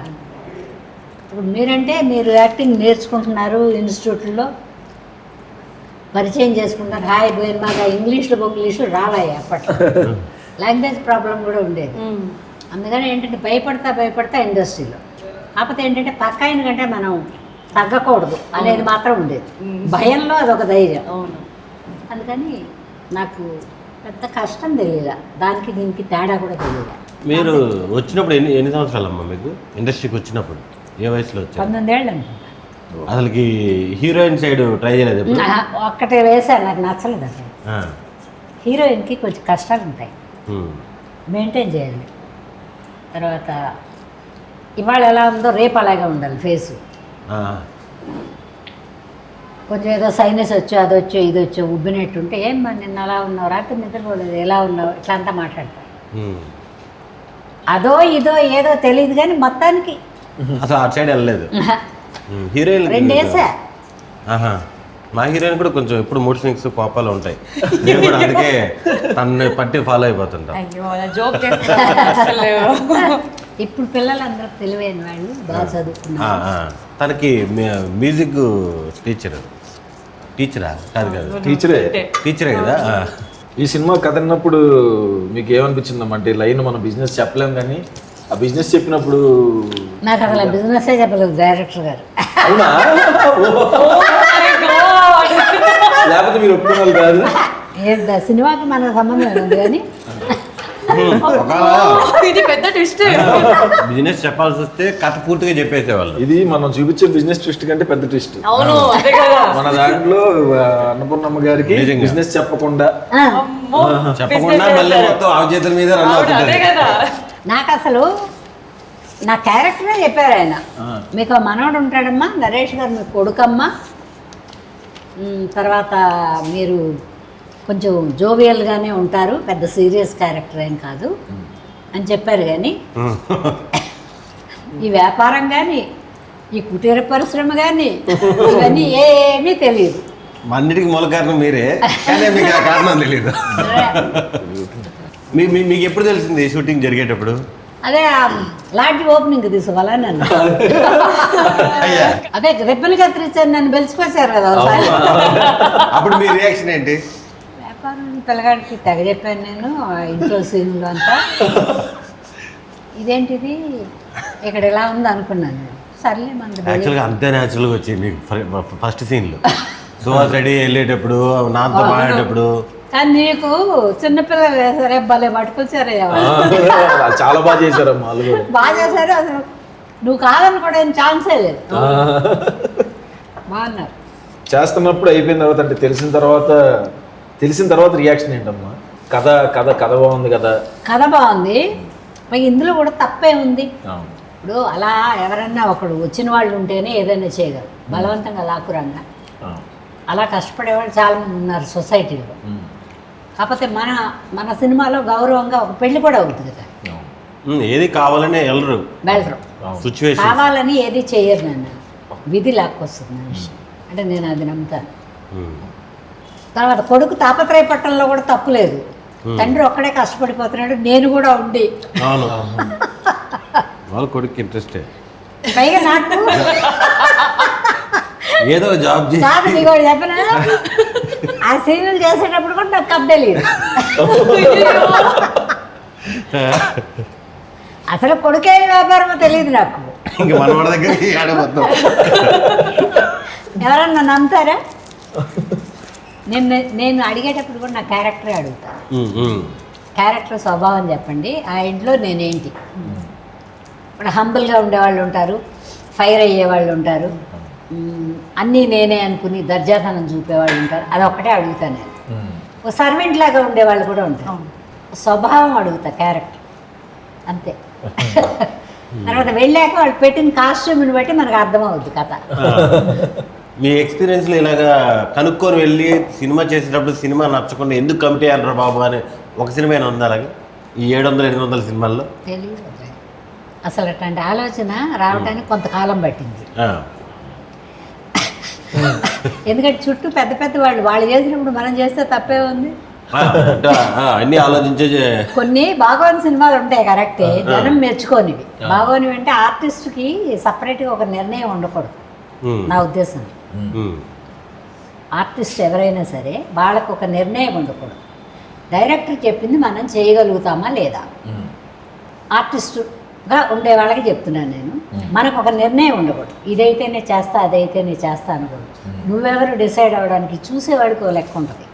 ఇప్పుడు మీరంటే మీరు యాక్టింగ్ నేర్చుకుంటున్నారు, ఇన్స్టిట్యూట్లో పరిచయం చేసుకుంటారు, హాయ్ బోయిన్ మాగా ఇంగ్లీష్లో రావాయి. అప్పట్లో లాంగ్వేజ్ ప్రాబ్లం కూడా ఉండేది. అందుకని ఏంటంటే భయపడతా ఇండస్ట్రీలో. కాకపోతే ఏంటంటే పక్క ఆయన కంటే మనం తగ్గకూడదు అనేది మాత్రం ఉండేది. భయంలో అదొక ధైర్యం. అందుకని నాకు పెద్ద కష్టం తెలియదు, దానికి దీనికి తేడా కూడా తెలియదు. మీరు వచ్చినప్పుడు ఎన్ని సంవత్సరాలు అమ్మా మీకు ఇండస్ట్రీకి వచ్చినప్పుడు? ఏ వయసులో వచ్చారు? 19 ఏళ్ళు అనుకుంటా. అసలుకి హీరోయిన్ సైడ్ ట్రై చేయలేదు? ఒక్కటే వేసాను, నాకు నచ్చలేదు అసలు. హీరోయిన్కి కొంచెం కష్టాలు ఉంటాయి, మెయింటైన్ చేయాలి. తర్వాత ఇవాళ ఎలా ఉందో రేపు అలాగే ఉండాలి ఫేసు. కొంచెం ఏదో సైనస్ వచ్చో అదొచ్చో ఇదొచ్చో ఉబ్బినట్టుంటే ఏం మరి నిన్న అలా ఉన్నావు, రాత్రి నిద్రపోలేదు, ఎలా ఉన్నావు, ఇట్లా అంతా మాట్లాడతారు. అదో ఇదో ఏదో తెలియదు కానీ మొత్తానికి అసలు అటు సైడ్ వెళ్ళలేదు. హీరోయిన్ 2 వేసా. మా హీరోయిన్ కూడా కొంచెం ఎప్పుడు మూడ్ స్వింగ్స్ కోపాలు ఉంటాయి. నేను కూడా అందుకే తనని పట్టి ఫాలో అయిపోతుంటా. ఇప్పుడు పిల్లలందరూ తెలివైన వాళ్ళు, బాగా చదువుకున్నారు. తనకి మ్యూజిక్ టీచరా కాదు కదా? టీచరే కదా. ఈ సినిమా కథ విన్నప్పుడు మీకు ఏమనిపించిందమ్మా? అంటే లైన్ మనం బిజినెస్ చెప్పలేం కానీ ఆ బిజినెస్ చెప్పినప్పుడు నాకు అసలు బిజినెస్ చెప్పలేదు డైరెక్టర్ గారు. అవునా? లేకపోతే మీరు ఒప్పుకున్నారు కాదు? సినిమాకి మనకు సంబంధం ఉంది కానీ ఇది పెద్ద ట్విస్ట్. బిజినెస్ చెప్పాల్సి వస్తే కథ పూర్తిగా చెప్పేసేవాళ్ళు. ఇది మనం చూపించే బిజినెస్ ట్విస్ట్ కంటే పెద్ద ట్విస్ట్. అవును అదే కదా. మన దాంట్లో అన్నపూర్ణమ్మ గారికి నిజంగా. బిజినెస్ చెప్పకుండా అమ్మో, చెప్పకుండా business మళ్ళీ చేస్తారు. మొత్తం ఆ చేతుల మీద రన్ అవును, అదే అవుతుంది. కదా. నాకు అసలు నా క్యారెక్టరే చెప్పారు ఆయన. మీకు ఓ మనవడు ఉంటాడమ్మా, నరేష్ గారు మీకు కొడుకమ్మా, తర్వాత మీరు కొంచెం జోవియల్గానే ఉంటారు, పెద్ద సీరియస్ క్యారెక్టర్ ఏం కాదు అని చెప్పారు. కానీ ఈ వ్యాపారం కానీ ఈ కుటీర పరిశ్రమ కానీ ఇవన్నీ ఏమీ తెలియదు. అన్నిటికీ మూల కారణం మీరే, కానీ మీకు ఆ కారణం తెలియదు. మీకు ఎప్పుడు తెలిసింది షూటింగ్ జరిగేటప్పుడు? అదే లాడ్జి ఓపెనింగ్ తీసుకోవాలా నన్ను. అయ్యా, అదే రిబ్బన్ కత్తిరించారు, నన్ను పిలిచిపోయారు కదా ఒకసారి. అప్పుడు మీ రియాక్షన్ ఏంటి? వ్యాపారం పిల్లగాడికి తెగ చెప్పాను నేను, ఇంట్లో సీన్లు అంతా. ఇదేంటిది ఇక్కడ ఇలా ఉంది అనుకున్నాను నేను. సర్లే మనకి యాక్చువల్గా అంతే న్యాచురల్గా వచ్చింది మీకు ఫస్ట్ సీన్లో. సుహాస్ రెడీ వెళ్ళేటప్పుడు, నాతో మాడేటప్పుడు. కానీ నీకు చిన్నపిల్లలు వేసారే, భలే పట్టుకొచ్చారే. చాలా బాగా చేశారమ్మా వాళ్ళు కూడా. బాగా చేశారు. అసలు నువ్వు కాదని కూడా ఏం ఛాన్సే లేదు. బాగున్నారు. చేస్తున్నప్పుడు అయిపోయిన తర్వాత అంటే తెలిసిన తర్వాత రియాక్షన్ ఏంటమ్మా? కథ కథ కథ బాగుంది కదా. కథ బాగుంది, మరి ఇందులో కూడా తప్పే ఉంది. ఇప్పుడు అలా ఎవరన్నా ఒకడు వచ్చిన వాళ్ళు ఉంటేనే ఏదైనా చేయగలరు, బలవంతంగా లాక్కురంగా. అలా కష్టపడేవాళ్ళు చాలామంది ఉన్నారు సొసైటీలో. కాకపోతే మన సినిమాలో గౌరవంగా ఒక పెళ్లి కూడా అవుతుంది కదా. ఏది కావాలనే వెళ్ళరు, సిచ్యువేషన్ కావాలని ఏది చేయరు నన్ను, విధి లాక్కొస్తుంది మనిషి అంటే నేను అది నమ్ముతాను. తర్వాత కొడుకు తాపత్రయపట్టంలో కూడా తప్పు లేదు. తండ్రి ఒక్కడే కష్టపడిపోతున్నాడు, నేను కూడా ఉండి. అవును, వాళ్ళ కొడుకు ఇంట్రెస్టే. పైగా నాకు ఏదో జాబ్ చేసి కాదు, నీకు ఒకటి చెప్పనా, ఆ సీరియల్ చేసేటప్పుడు కూడా నాకు కప్ తెలియదు. అసలు కొడుకే వ్యాపారమో తెలియదు నాకు. ఇంక మనవాడి దగ్గరికి ఆడబోతాం. ఎవరన్నా నమ్ముతారా? నేను అడిగేటప్పుడు కూడా నా క్యారెక్టరే అడుగుతాను. క్యారెక్టర్ స్వభావం చెప్పండి, ఆ ఇంట్లో నేనేంటి. ఇప్పుడు హంబుల్గా ఉండేవాళ్ళు ఉంటారు, ఫైర్ అయ్యేవాళ్ళు ఉంటారు, అన్నీ నేనే అనుకుని దర్జాతనం చూపేవాళ్ళు ఉంటారు. అదొక్కటే అడుగుతాను నేను. ఓ సర్వెంట్ లాగా ఉండేవాళ్ళు కూడా ఉంటారు. స్వభావం అడుగుతా, క్యారెక్టర్ అంతే. తర్వాత వెళ్ళాక వాళ్ళు పెట్టిన కాస్ట్యూమ్ని బట్టి మనకు అర్థమవుద్ది కథ. మీ ఎక్స్పీరియన్స్లో ఇలాగా కనుక్కొని వెళ్ళి సినిమా చేసేటప్పుడు సినిమా నచ్చకుండా ఎందుకు కమిటీ అయ్యారు బాబు అని ఒక సినిమా అయినా ఉందా అలాగే? ఈ 700-800 సినిమాల్లో తెలియదు అసలు. అట్లాంటి ఆలోచన రావడానికి కొంతకాలం పట్టింది. ఎందుకంటే చుట్టూ పెద్ద పెద్ద వాళ్ళు చేసినప్పుడు మనం చేస్తే తప్పే ఉంది. అన్ని ఆలోచించే కొన్ని బాగోని సినిమాలు ఉంటాయి కరెక్టే, జనం మెచ్చుకోనివి. బాగోనివి అంటే ఆర్టిస్ట్కి సపరేట్గా ఒక నిర్ణయం ఉండకూడదు నా ఉద్దేశం. ఆర్టిస్ట్ ఎవరైనా సరే వాళ్ళకు ఒక నిర్ణయం ఉండకూడదు. డైరెక్టర్ చెప్పింది మనం చేయగలుగుతామా లేదా, ఆర్టిస్టుగా ఉండే వాళ్ళకి చెప్తున్నాను నేను. మనకు ఒక నిర్ణయం ఉండకూడదు, ఇదైతేనే చేస్తా అదైతేనే చేస్తా అనకూడదు. నువ్వెవరు డిసైడ్ అవ్వడానికి, చూసేవాడికి ఒక లెక్క ఉంటుంది,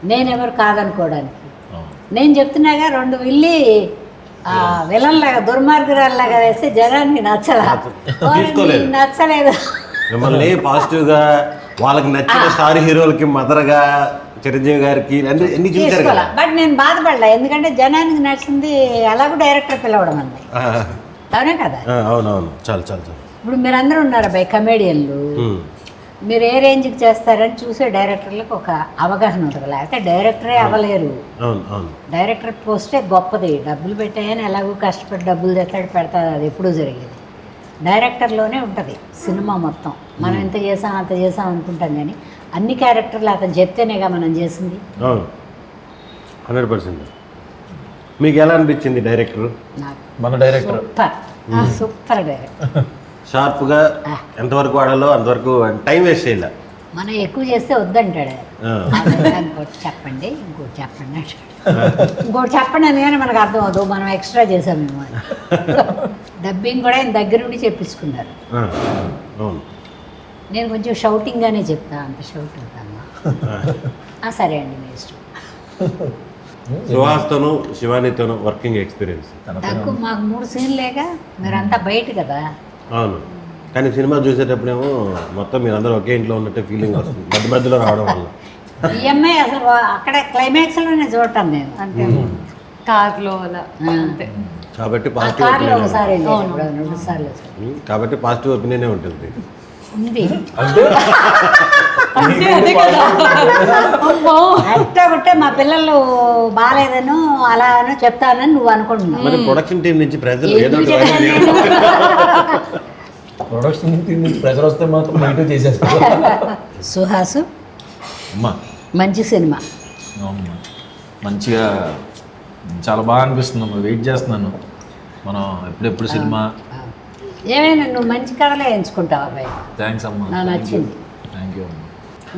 నేనెవరు కాదనుకోవడానికి. నేను చెప్తున్నాగా 2 విల్లి విలన్లాగా దుర్మార్గురాల్లాగా వేస్తే జనానికి నచ్చలేదు. మిమ్మల్ని పాజిటివ్గా వాళ్ళకి నచ్చిన స్టార్ హీరోలకి మదర్గా చిరంజీవి గారికి అన్ని చూసారు కదా. బట్ నేను బాధపడలే, ఎందుకంటే జనానికి నచ్చింది ఎలాగో డైరెక్టర్ పిలవడం అన్నది. అవునే కదా. అవునవును, చాలు చాలు చాలు. ఇప్పుడు మీరందరూ ఉన్నారు అబ్బాయి కమేడియన్లు, మీరు ఏ రేంజ్కి చేస్తారని చూసే డైరెక్టర్లకు ఒక అవగాహన ఉంటుంది. లేకపోతే డైరెక్టరే అవ్వలేరు. డైరెక్టర్ పోస్టే గొప్పది, డబ్బులు పెట్టాయని ఎలాగో కష్టపడి డబ్బులు తెస్తాడు పెడతాడు, అది ఎప్పుడూ జరిగేది. డైరెక్టర్లోనే ఉంటుంది సినిమా మొత్తం. మనం ఎంత చేసాం అంత చేసాం అనుకుంటాం, కానీ అన్ని క్యారెక్టర్లు అతను చెప్తేనేగా మనం చేసింది. 100%. మీకు ఎలా అనిపించింది డైరెక్టర్? మన డైరెక్టర్ సూపర్ డైరెక్టర్. షార్ప్గా ఎంతవరకు వాడాలో అంతవరకు టైం వేస్ట్ చేయాలి. మనం ఎక్కువ చేస్తే వద్దంటాడు. ఇంకోటి చెప్పండి, ఇంకోటి చెప్పండి ఇంకోటి చెప్పండి అని కానీ మనకు అర్థం అవుతుంది మనం ఎక్స్ట్రా చేసామేమో. డబ్బింగ్ కూడా ఆయన దగ్గర ఉండి చెప్పించుకున్నారు. నేను కొంచెం షౌటింగ్గానే చెప్తా, అంత షౌట్ అవుతాను. సరే అండి, మీ ఇష్టం. సుహాస్తోను శివానితోను వర్కింగ్ ఎక్స్పీరియన్స్. తక్కువ మాకు 3 సీన్లేగా, మీరంతా బయట కదా. అవును, కానీ సినిమా చూసేటప్పుడేమో మొత్తం మీరందరూ ఒకే ఇంట్లో ఉన్నట్టే ఫీలింగ్ వస్తుంది మధ్య మధ్యలో రావడం వల్ల. ఈ అమ్మాయి అసలు అక్కడ క్లైమాక్స్ లోనే చూడటం నేను అంతే. కార్లో అలా అంతే. కాబట్టి ఆ పాజిటివ్ కార్లో ఒపీనియన్, ఒకసారి వెళ్ళాను, 2 సార్లు కాబట్టి పాజిటివ్ ఒపీనియనే ఉంటుంది. ఉంది. అంటే అదే కదా. అమ్మో. అట్టా ఉంటే మా పిల్లలు బాగాలేదను అలానో చెప్తానని నువ్వు అనుకుంటున్నావు. మరి ప్రొడక్షన్ టీం నుంచి ప్రజలు ఏదో ఎందుకు ఒకటి చెప్పాను రాయాలి. నేను? ప్రొడక్షన్ నుంచి ప్రెషర్ వస్తే మాత్రం నెగిటివ్ చేసేస్తారు. సుహాసు అమ్మా మంచి సినిమా. అవునమ్మా. మంచిగా చాలా బాగా అనిపిస్తుంది అమ్మా. వెయిట్ చేస్తున్నాను మనం ఎప్పుడెప్పుడు సినిమా. ఏమైనా నువ్వు మంచి కథలే ఎంచుకుంటావు అబ్బాయి. థ్యాంక్స్ అమ్మా. నాకు నచ్చింది. థ్యాంక్ యూ అమ్మా.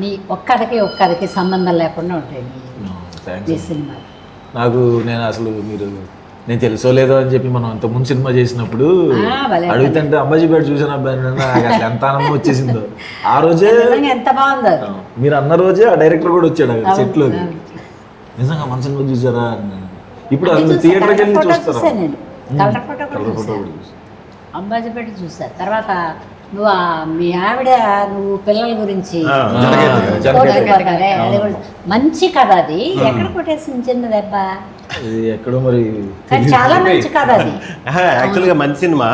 నీ ఒక్కడికి సంబంధం లేకుండా ఉంటాయి నీ థ్యాంక్స్. సినిమా. నాకు నేను అసలు నేను తెలుసో లేదో అని చెప్పి మనం అంత ముందు సినిమా చేసినప్పుడు భలే అడుగుతుంటే అంబాజీపేట చూసిన అబ్బాయి నాకు అసలు ఎంత ఆనందం వచ్చేసిందో ఆ రోజే. నిజంగా ఎంత బాగుందో అది. మీరు అన్న రోజే ఆ డైరెక్టర్ కూడా వచ్చాడు సెట్లోకి. నిజంగా మన సినిమా చూసారా అన్నాను. ఇప్పుడు అసలు థియేటర్కి వెళ్ళి చూస్తారా? చూసాను నేను, కలర్ ఫోటో కూడా కలర్ ఫోటో చూసాను. కూడా చూసాను. అంబాజీపేట చూసా. తర్వాత నువ్వు మీ ఆవిడ నువ్వు పిల్లల గురించి కోరుకోరే, అది కూడా మంచి కథ. అది ఎక్కడ కొట్టేసింది చిన్న దెబ్బ, ఇది ఎక్కడో మరి కానీ చాలా మంచి కథ అది. యాక్చువల్గా మంచి సినిమా.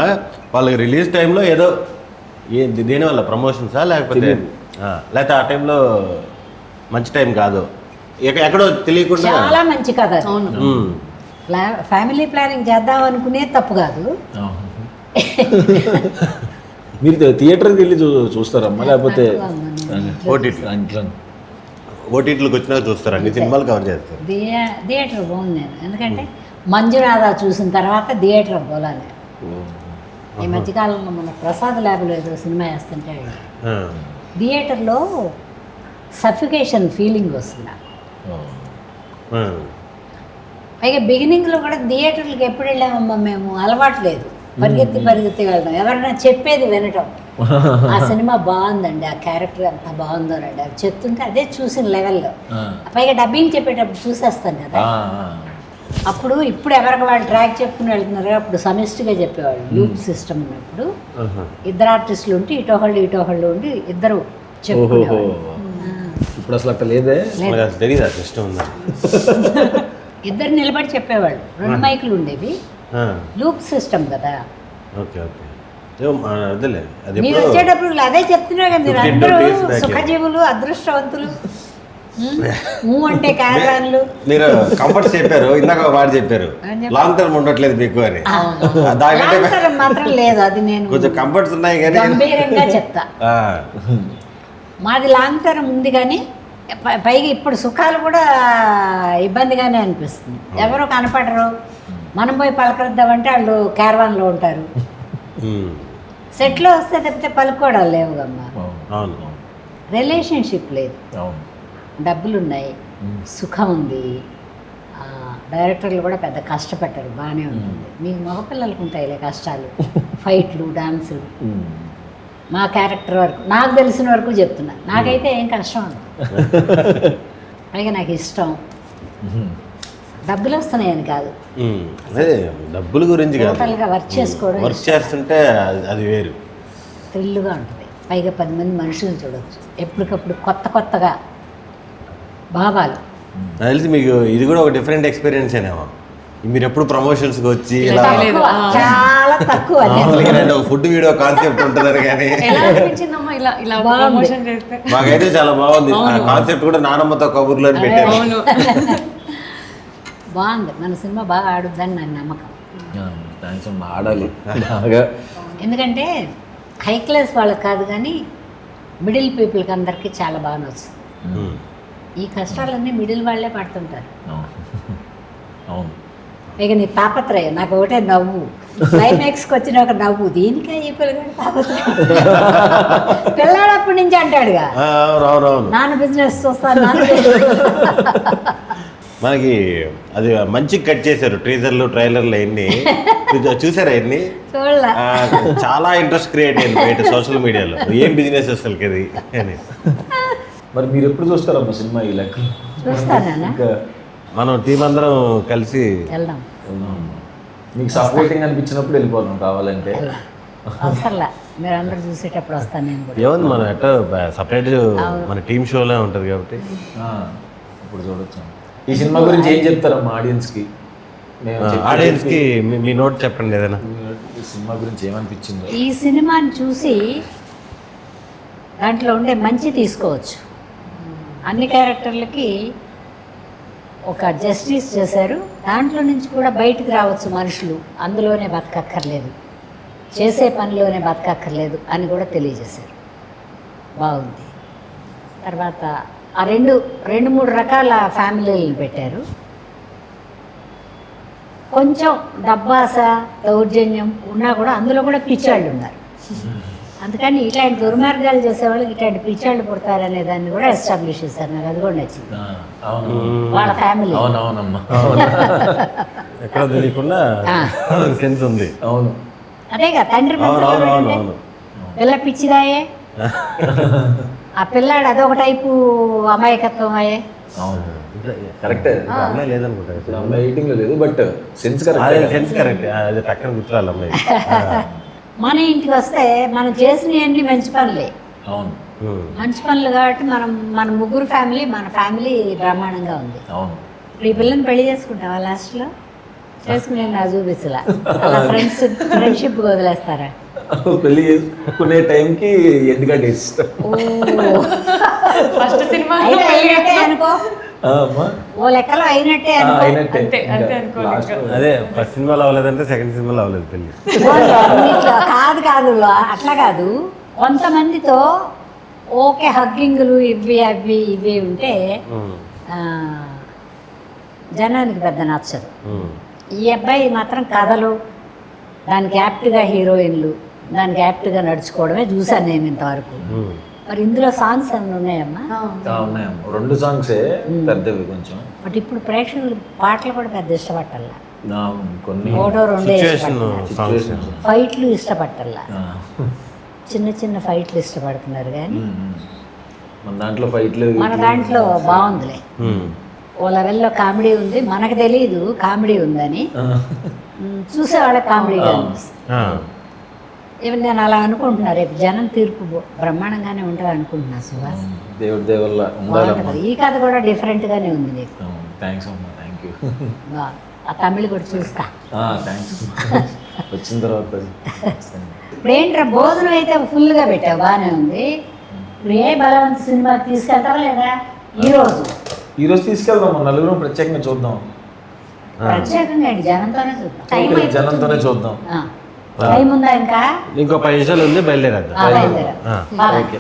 వాళ్ళకి రిలీజ్ టైంలో ఏదో దేనివల్ల ప్రమోషన్సా లేకపోతే ఆ టైంలో మంచి టైం కాదు, ఎక్కడో తెలియకుండా. చాలా మంచి కథ అది. అవును. ఫ్యామిలీ ప్లానింగ్ చేద్దాం అనుకునే తప్పు కాదు. మీరు థియేటర్కి వెళ్ళి చూస్తారమ్మా లేకపోతే ఓటీటీలకు వచ్చినా చూస్తారు, అన్ని సినిమాలు కవర్ చేస్తారు. థియేటర్ బాగుంది నేను, ఎందుకంటే మంజునాథ చూసిన తర్వాత థియేటర్ పోలాలి. ఈ మధ్యకాలంలో మన ప్రసాద్ ల్యాబ్లో ఏదో సినిమా వేస్తుంటే థియేటర్లో సఫికేషన్ ఫీలింగ్ వస్తుంది నాకు. పైగా బిగినింగ్లో కూడా థియేటర్లకు ఎప్పుడు వెళ్ళామమ్మా మేము, అలవాటు లేదు, పరిగెత్తి వెళ్దాం, ఎవరైనా చెప్పేది వినటం. ఆ సినిమా బాగుందండి, ఆ క్యారెక్టర్ ఎంత బాగుందోనండి, అది చెప్తుంటే అదే చూసిన లెవెల్లో. పైగా డబ్బింగ్ చెప్పేటప్పుడు చూసేస్తాను కదా. అప్పుడు ఇప్పుడు ఎవరికి వాళ్ళు ట్రాక్ చెప్పుకుని వెళ్తున్నారు, అప్పుడు సమిష్టిగా చెప్పేవాళ్ళు. లూప్ సిస్టమ్ ఉన్నప్పుడు 2 ఆర్టిస్టులు ఉంటే ఇటోహళ్ళు ఉండి ఇద్దరు చెప్పుకునేవాళ్ళు. ఇప్పుడు అసలు అట్లా లేదే. తెలియదు ఆ సిస్టమ్ ఉందా? ఇద్దరు నిలబడి చెప్పేవాళ్ళు, 2 మైకులు ఉండేవి, లూప్ సిస్టమ్ కదా. ఓకే ఓకే, అదేలే. అది మీరు వచ్చేటప్పుడు అదే చెప్తున్నా కదా, మీరు 15 అందరూ days back. సుఖజీవులు, అదృష్టవంతులు. అంటే క్యారవాన్లు. మీరు కంఫర్ట్స్ చెప్పారు, ఇందాక వాడు చెప్పారు లాంగ్ టర్మ్ ఉండట్లేదు మీకు అని. దానికంటే లాంగ్ మాత్రం లేదు, అది నేను కొంచెం కంఫర్ట్స్ ఉన్నాయి కానీ గంభీరంగా చెప్తా. మాది లాంగ్ టర్మ్ ఉంది కానీ పైగా ఇప్పుడు సుఖాలు కూడా ఇబ్బందిగానే అనిపిస్తుంది. ఎవరో కనపడరు, మనం పోయి పలకరిద్దామంటే వాళ్ళు క్యారవాన్లో ఉంటారు. సెట్లో వస్తే తప్పితే పలుకోవడాలు లేవు అమ్మా. అవును, రిలేషన్షిప్ లేదు, డబ్బులు ఉన్నాయి, సుఖం ఉంది. డైరెక్టర్లు కూడా పెద్ద కష్టపెట్టరు, బాగానే ఉంటుంది. మీకు మగపిల్లలకు ఉంటాయిలే కష్టాలు, ఫైట్లు, డాన్సులు. మా క్యారెక్టర్ వరకు నాకు తెలిసిన వరకు చెప్తున్నా, నాకైతే ఏం కష్టం ఉండదు. పైగా నాకు ఇష్టం, డబ్బులు వస్తున్నాయని కాదు, అదే డబ్బుల గురించి కాదు, టోటల్గా వర్క్ చేసుకోవడం వర్క్ చేస్తుంటే అది వేరు, థ్రిల్గా ఉంటుంది. పైగా 10 మంది మనుషులు చూడవచ్చు, ఎప్పటికప్పుడు కొత్తగా భావాలు. నాకు తెలిసి మీకు ఇది కూడా ఒక డిఫరెంట్ ఎక్స్పీరియన్స్ ఏనేమో. మీరు ఎప్పుడు ప్రమోషన్స్కి వచ్చి ఇలా చాలా తక్కువ ఫుడ్ వీడియో కాన్సెప్ట్ ఉంటుందని కానీ ఎలా అనిపించిందమ్మా ఇలా ప్రమోషన్ చేస్తే? మాకైతే చాలా బాగుంది. ఆ కాన్సెప్ట్ కూడా నానమ్మతో కబుర్లు అని పెట్టారు. అవును. బాగుంది, మన సినిమా బాగా ఆడుద్దని నాకు నమ్మకం. థ్యాంక్స్ అమ్మా, ఆడాలి బాగా. ఎందుకంటే హై క్లాస్ వాళ్ళకి కాదు కానీ మిడిల్ పీపుల్కి అందరికీ చాలా బాగా నచ్చుతుంది. ఈ కష్టాలన్నీ మిడిల్ వాళ్ళే పడుతుంటారు. అవును. ఇక నీ తాపత్రయం, నాకు ఒకటే నవ్వు, క్లైమాక్స్కి వచ్చిన ఒక నవ్వు, దీనికే ఈ పిల్లగాడు తాపత్రయం. పిల్లాడప్పటి నుంచి అంటాడుగా, నాన్న బిజినెస్ చూస్తాను, మనకి అది మంచిగా కట్ చేశారు ట్రీజర్లు ట్రైలర్లు అన్ని చూసారా అన్ని? చూడలే. చాలా ఇంట్రెస్ట్ క్రియేట్ అయింది బయట సోషల్ మీడియాలో, ఏం బిజినెస్ అసలుకి అది అని. మరి మీరు ఎప్పుడు చూస్తారమ్మా సినిమా ఈ లెక్క? చూస్తానా? ఇంకా మనం టీం అందరం కలిసి వెళ్దాం. మీకు సపరేటింగ్ అనిపించినప్పుడు వెళ్ళిపోదాం కావాలంటే. అవసరంలా, మీరు అందరు చూసేటప్పుడు వస్తాను నేను కూడా. ఏముంది మనం ఎట్టో సపరేట్ మన టీం షోలో ఉంటుంది కాబట్టి ఇప్పుడు చూడొచ్చు. ఈ సినిమా గురించి ఏం చెప్తారమ్మా ఆడియన్స్కి? ఆడియన్స్కి మీ నోట్ చెప్పండి ఏదైనా. ఈ సినిమా గురించి ఏమనిపించిందో. ఈ సినిమాని చూసి దాంట్లో ఉండే మంచి తీసుకోవచ్చు. అన్ని క్యారెక్టర్లకి ఒక జస్టిస్ చేశారు. దాంట్లో నుంచి కూడా బయటికి రావచ్చు మనుషులు, అందులోనే బతకక్కర్లేదు, చేసే పనిలోనే బతకక్కర్లేదు అని కూడా తెలియజేశారు. బాగుంది. తర్వాత ఆ రెండు మూడు రకాల ఫ్యామిలీలను పెట్టారు. కొంచెం డబ్బాస దౌర్జన్యం ఉన్నా కూడా అందులో కూడా పిచ్చాళ్ళు ఉన్నారు. అందుకని ఇట్లాంటి దుర్మార్గాలు చేసేవాళ్ళకి ఇట్లాంటి పిచ్చాళ్ళు పుడతారనే దాన్ని కూడా ఎస్టాబ్లిష్ చేశారు. నాకు అది కూడా నచ్చింది. వాళ్ళ ఫ్యామిలీ అవునవునమ్మా, ఎక్కడ తెలియకుండా సెన్స్ ఉంది. అవును, అదేగా తండ్రి అవును. పిల్ల పిచ్చిదాయే, ఆ పిల్లాడు అదొక టైపు అమాయకత్వం అయ్యే. అవును కరెక్టే. అమ్మాయి లేదనుకుంటా, అమ్మాయి ఎయిటింగ్ లో లేదు, బట్ సెన్స్ కరెక్ట్. అదే సెన్స్ కరెక్ట్. అది పక్కన కూర్చోవాలి అమ్మాయి. మన ఇంటికి వస్తే మనం చేసినవన్నీ మంచి పనులే. అవును, మంచి పనులు కాబట్టి మన ముగ్గురు ఫ్యామిలీ, మన ఫ్యామిలీ బ్రహ్మాండంగా ఉంది. అవును. ఇప్పుడు ఈ పిల్లని పెళ్లి చేసుకుంటావా? లాస్ట్లో చేసుకుని నా చూపించలా, ఫ్రెండ్షిప్ వదిలేస్తారా? పెళ్లి చేసుకునే టైంకి ఎందుకంటే ఇష్టం. ఫస్ట్ సినిమా అయితే అయినట్టే అనుకో, అమ్మా ఓ లెక్కలో అయినట్టే అనుకో. అయినట్టే. అంతే అనుకోండి. లాస్ట్ అదే ఫస్ట్ సినిమాలో అవ్వలేదంటే సెకండ్ సినిమాలో అవ్వలేదు పెళ్ళి. అన్నిట్లో కాదు అట్లా కాదు. కొంతమందితో ఓకే హగ్గింగ్లు ఇవి ఉంటే జనానికి పెద్ద నచ్చదు. ఈ అబ్బాయి మాత్రం కథలు, దానికి యాప్ట్గా హీరోయిన్లు, దానికి యాప్ట్గా నడుచుకోవడమే చూశాను నేను ఇంతవరకు. మరి ఇందులో సాంగ్స్ ఏమైనా ఉన్నాయమ్మా? ఉన్నాయమ్మా, 2 సాంగ్సే పెద్దవి కొంచెం. బట్ ఇప్పుడు ప్రేక్షకులు పాటలు కూడా పెద్ద ఇష్టపట్టాల. కొన్ని ఒకటో రెండో సిచ్యువేషన్స్. ఫైట్లు ఇష్టపట్టాల, చిన్న ఫైట్లు ఇష్టపడుతున్నారు. కానీ మన దాంట్లో ఫైట్లు, మన దాంట్లో బాగుందిలే. ఓ లెవెల్లో కామెడీ ఉంది, మనకు తెలియదు కామెడీ ఉందని. చూసేవాళ్ళకి కామెడీగా అనిపిస్తుంది. ఈవెన్ నేను అలా అనుకుంటున్నా, రేపు జనం తీర్పు బ్రహ్మాండంగానే ఉంటుంది అనుకుంటున్నా. సుహాస్, దేవుడి దేవల్ల ఉండాలమ్మా. ఈ కథ కూడా డిఫరెంట్గానే ఉంది నీకు. థ్యాంక్స్ అమ్మా, థ్యాంక్ యూ. ఆ తమిళ్ కూడా చూస్తా. థ్యాంక్స్ వచ్చిన తర్వాత. ఇప్పుడు ఏంట్రా భోజనం అయితే ఫుల్గా పెట్టావు, బాగానే ఉంది. ఇప్పుడు ఏ బలవంత సినిమాకి తీసుకెళ్తావా లేదా? ఈరోజు తీసుకెళ్దాం, నలుగురు ప్రత్యేకంగా చూద్దాం. ప్రత్యేకంగా ఏంటి, జనంతోనే చూద్దాం. జనంతోనే చూద్దాం. టైం ఉందా ఇంకా? ఇంకో 10 నిమిషాలు ఉంది, బయలుదేరద్దాం. బయలుదేరా. ఓకే.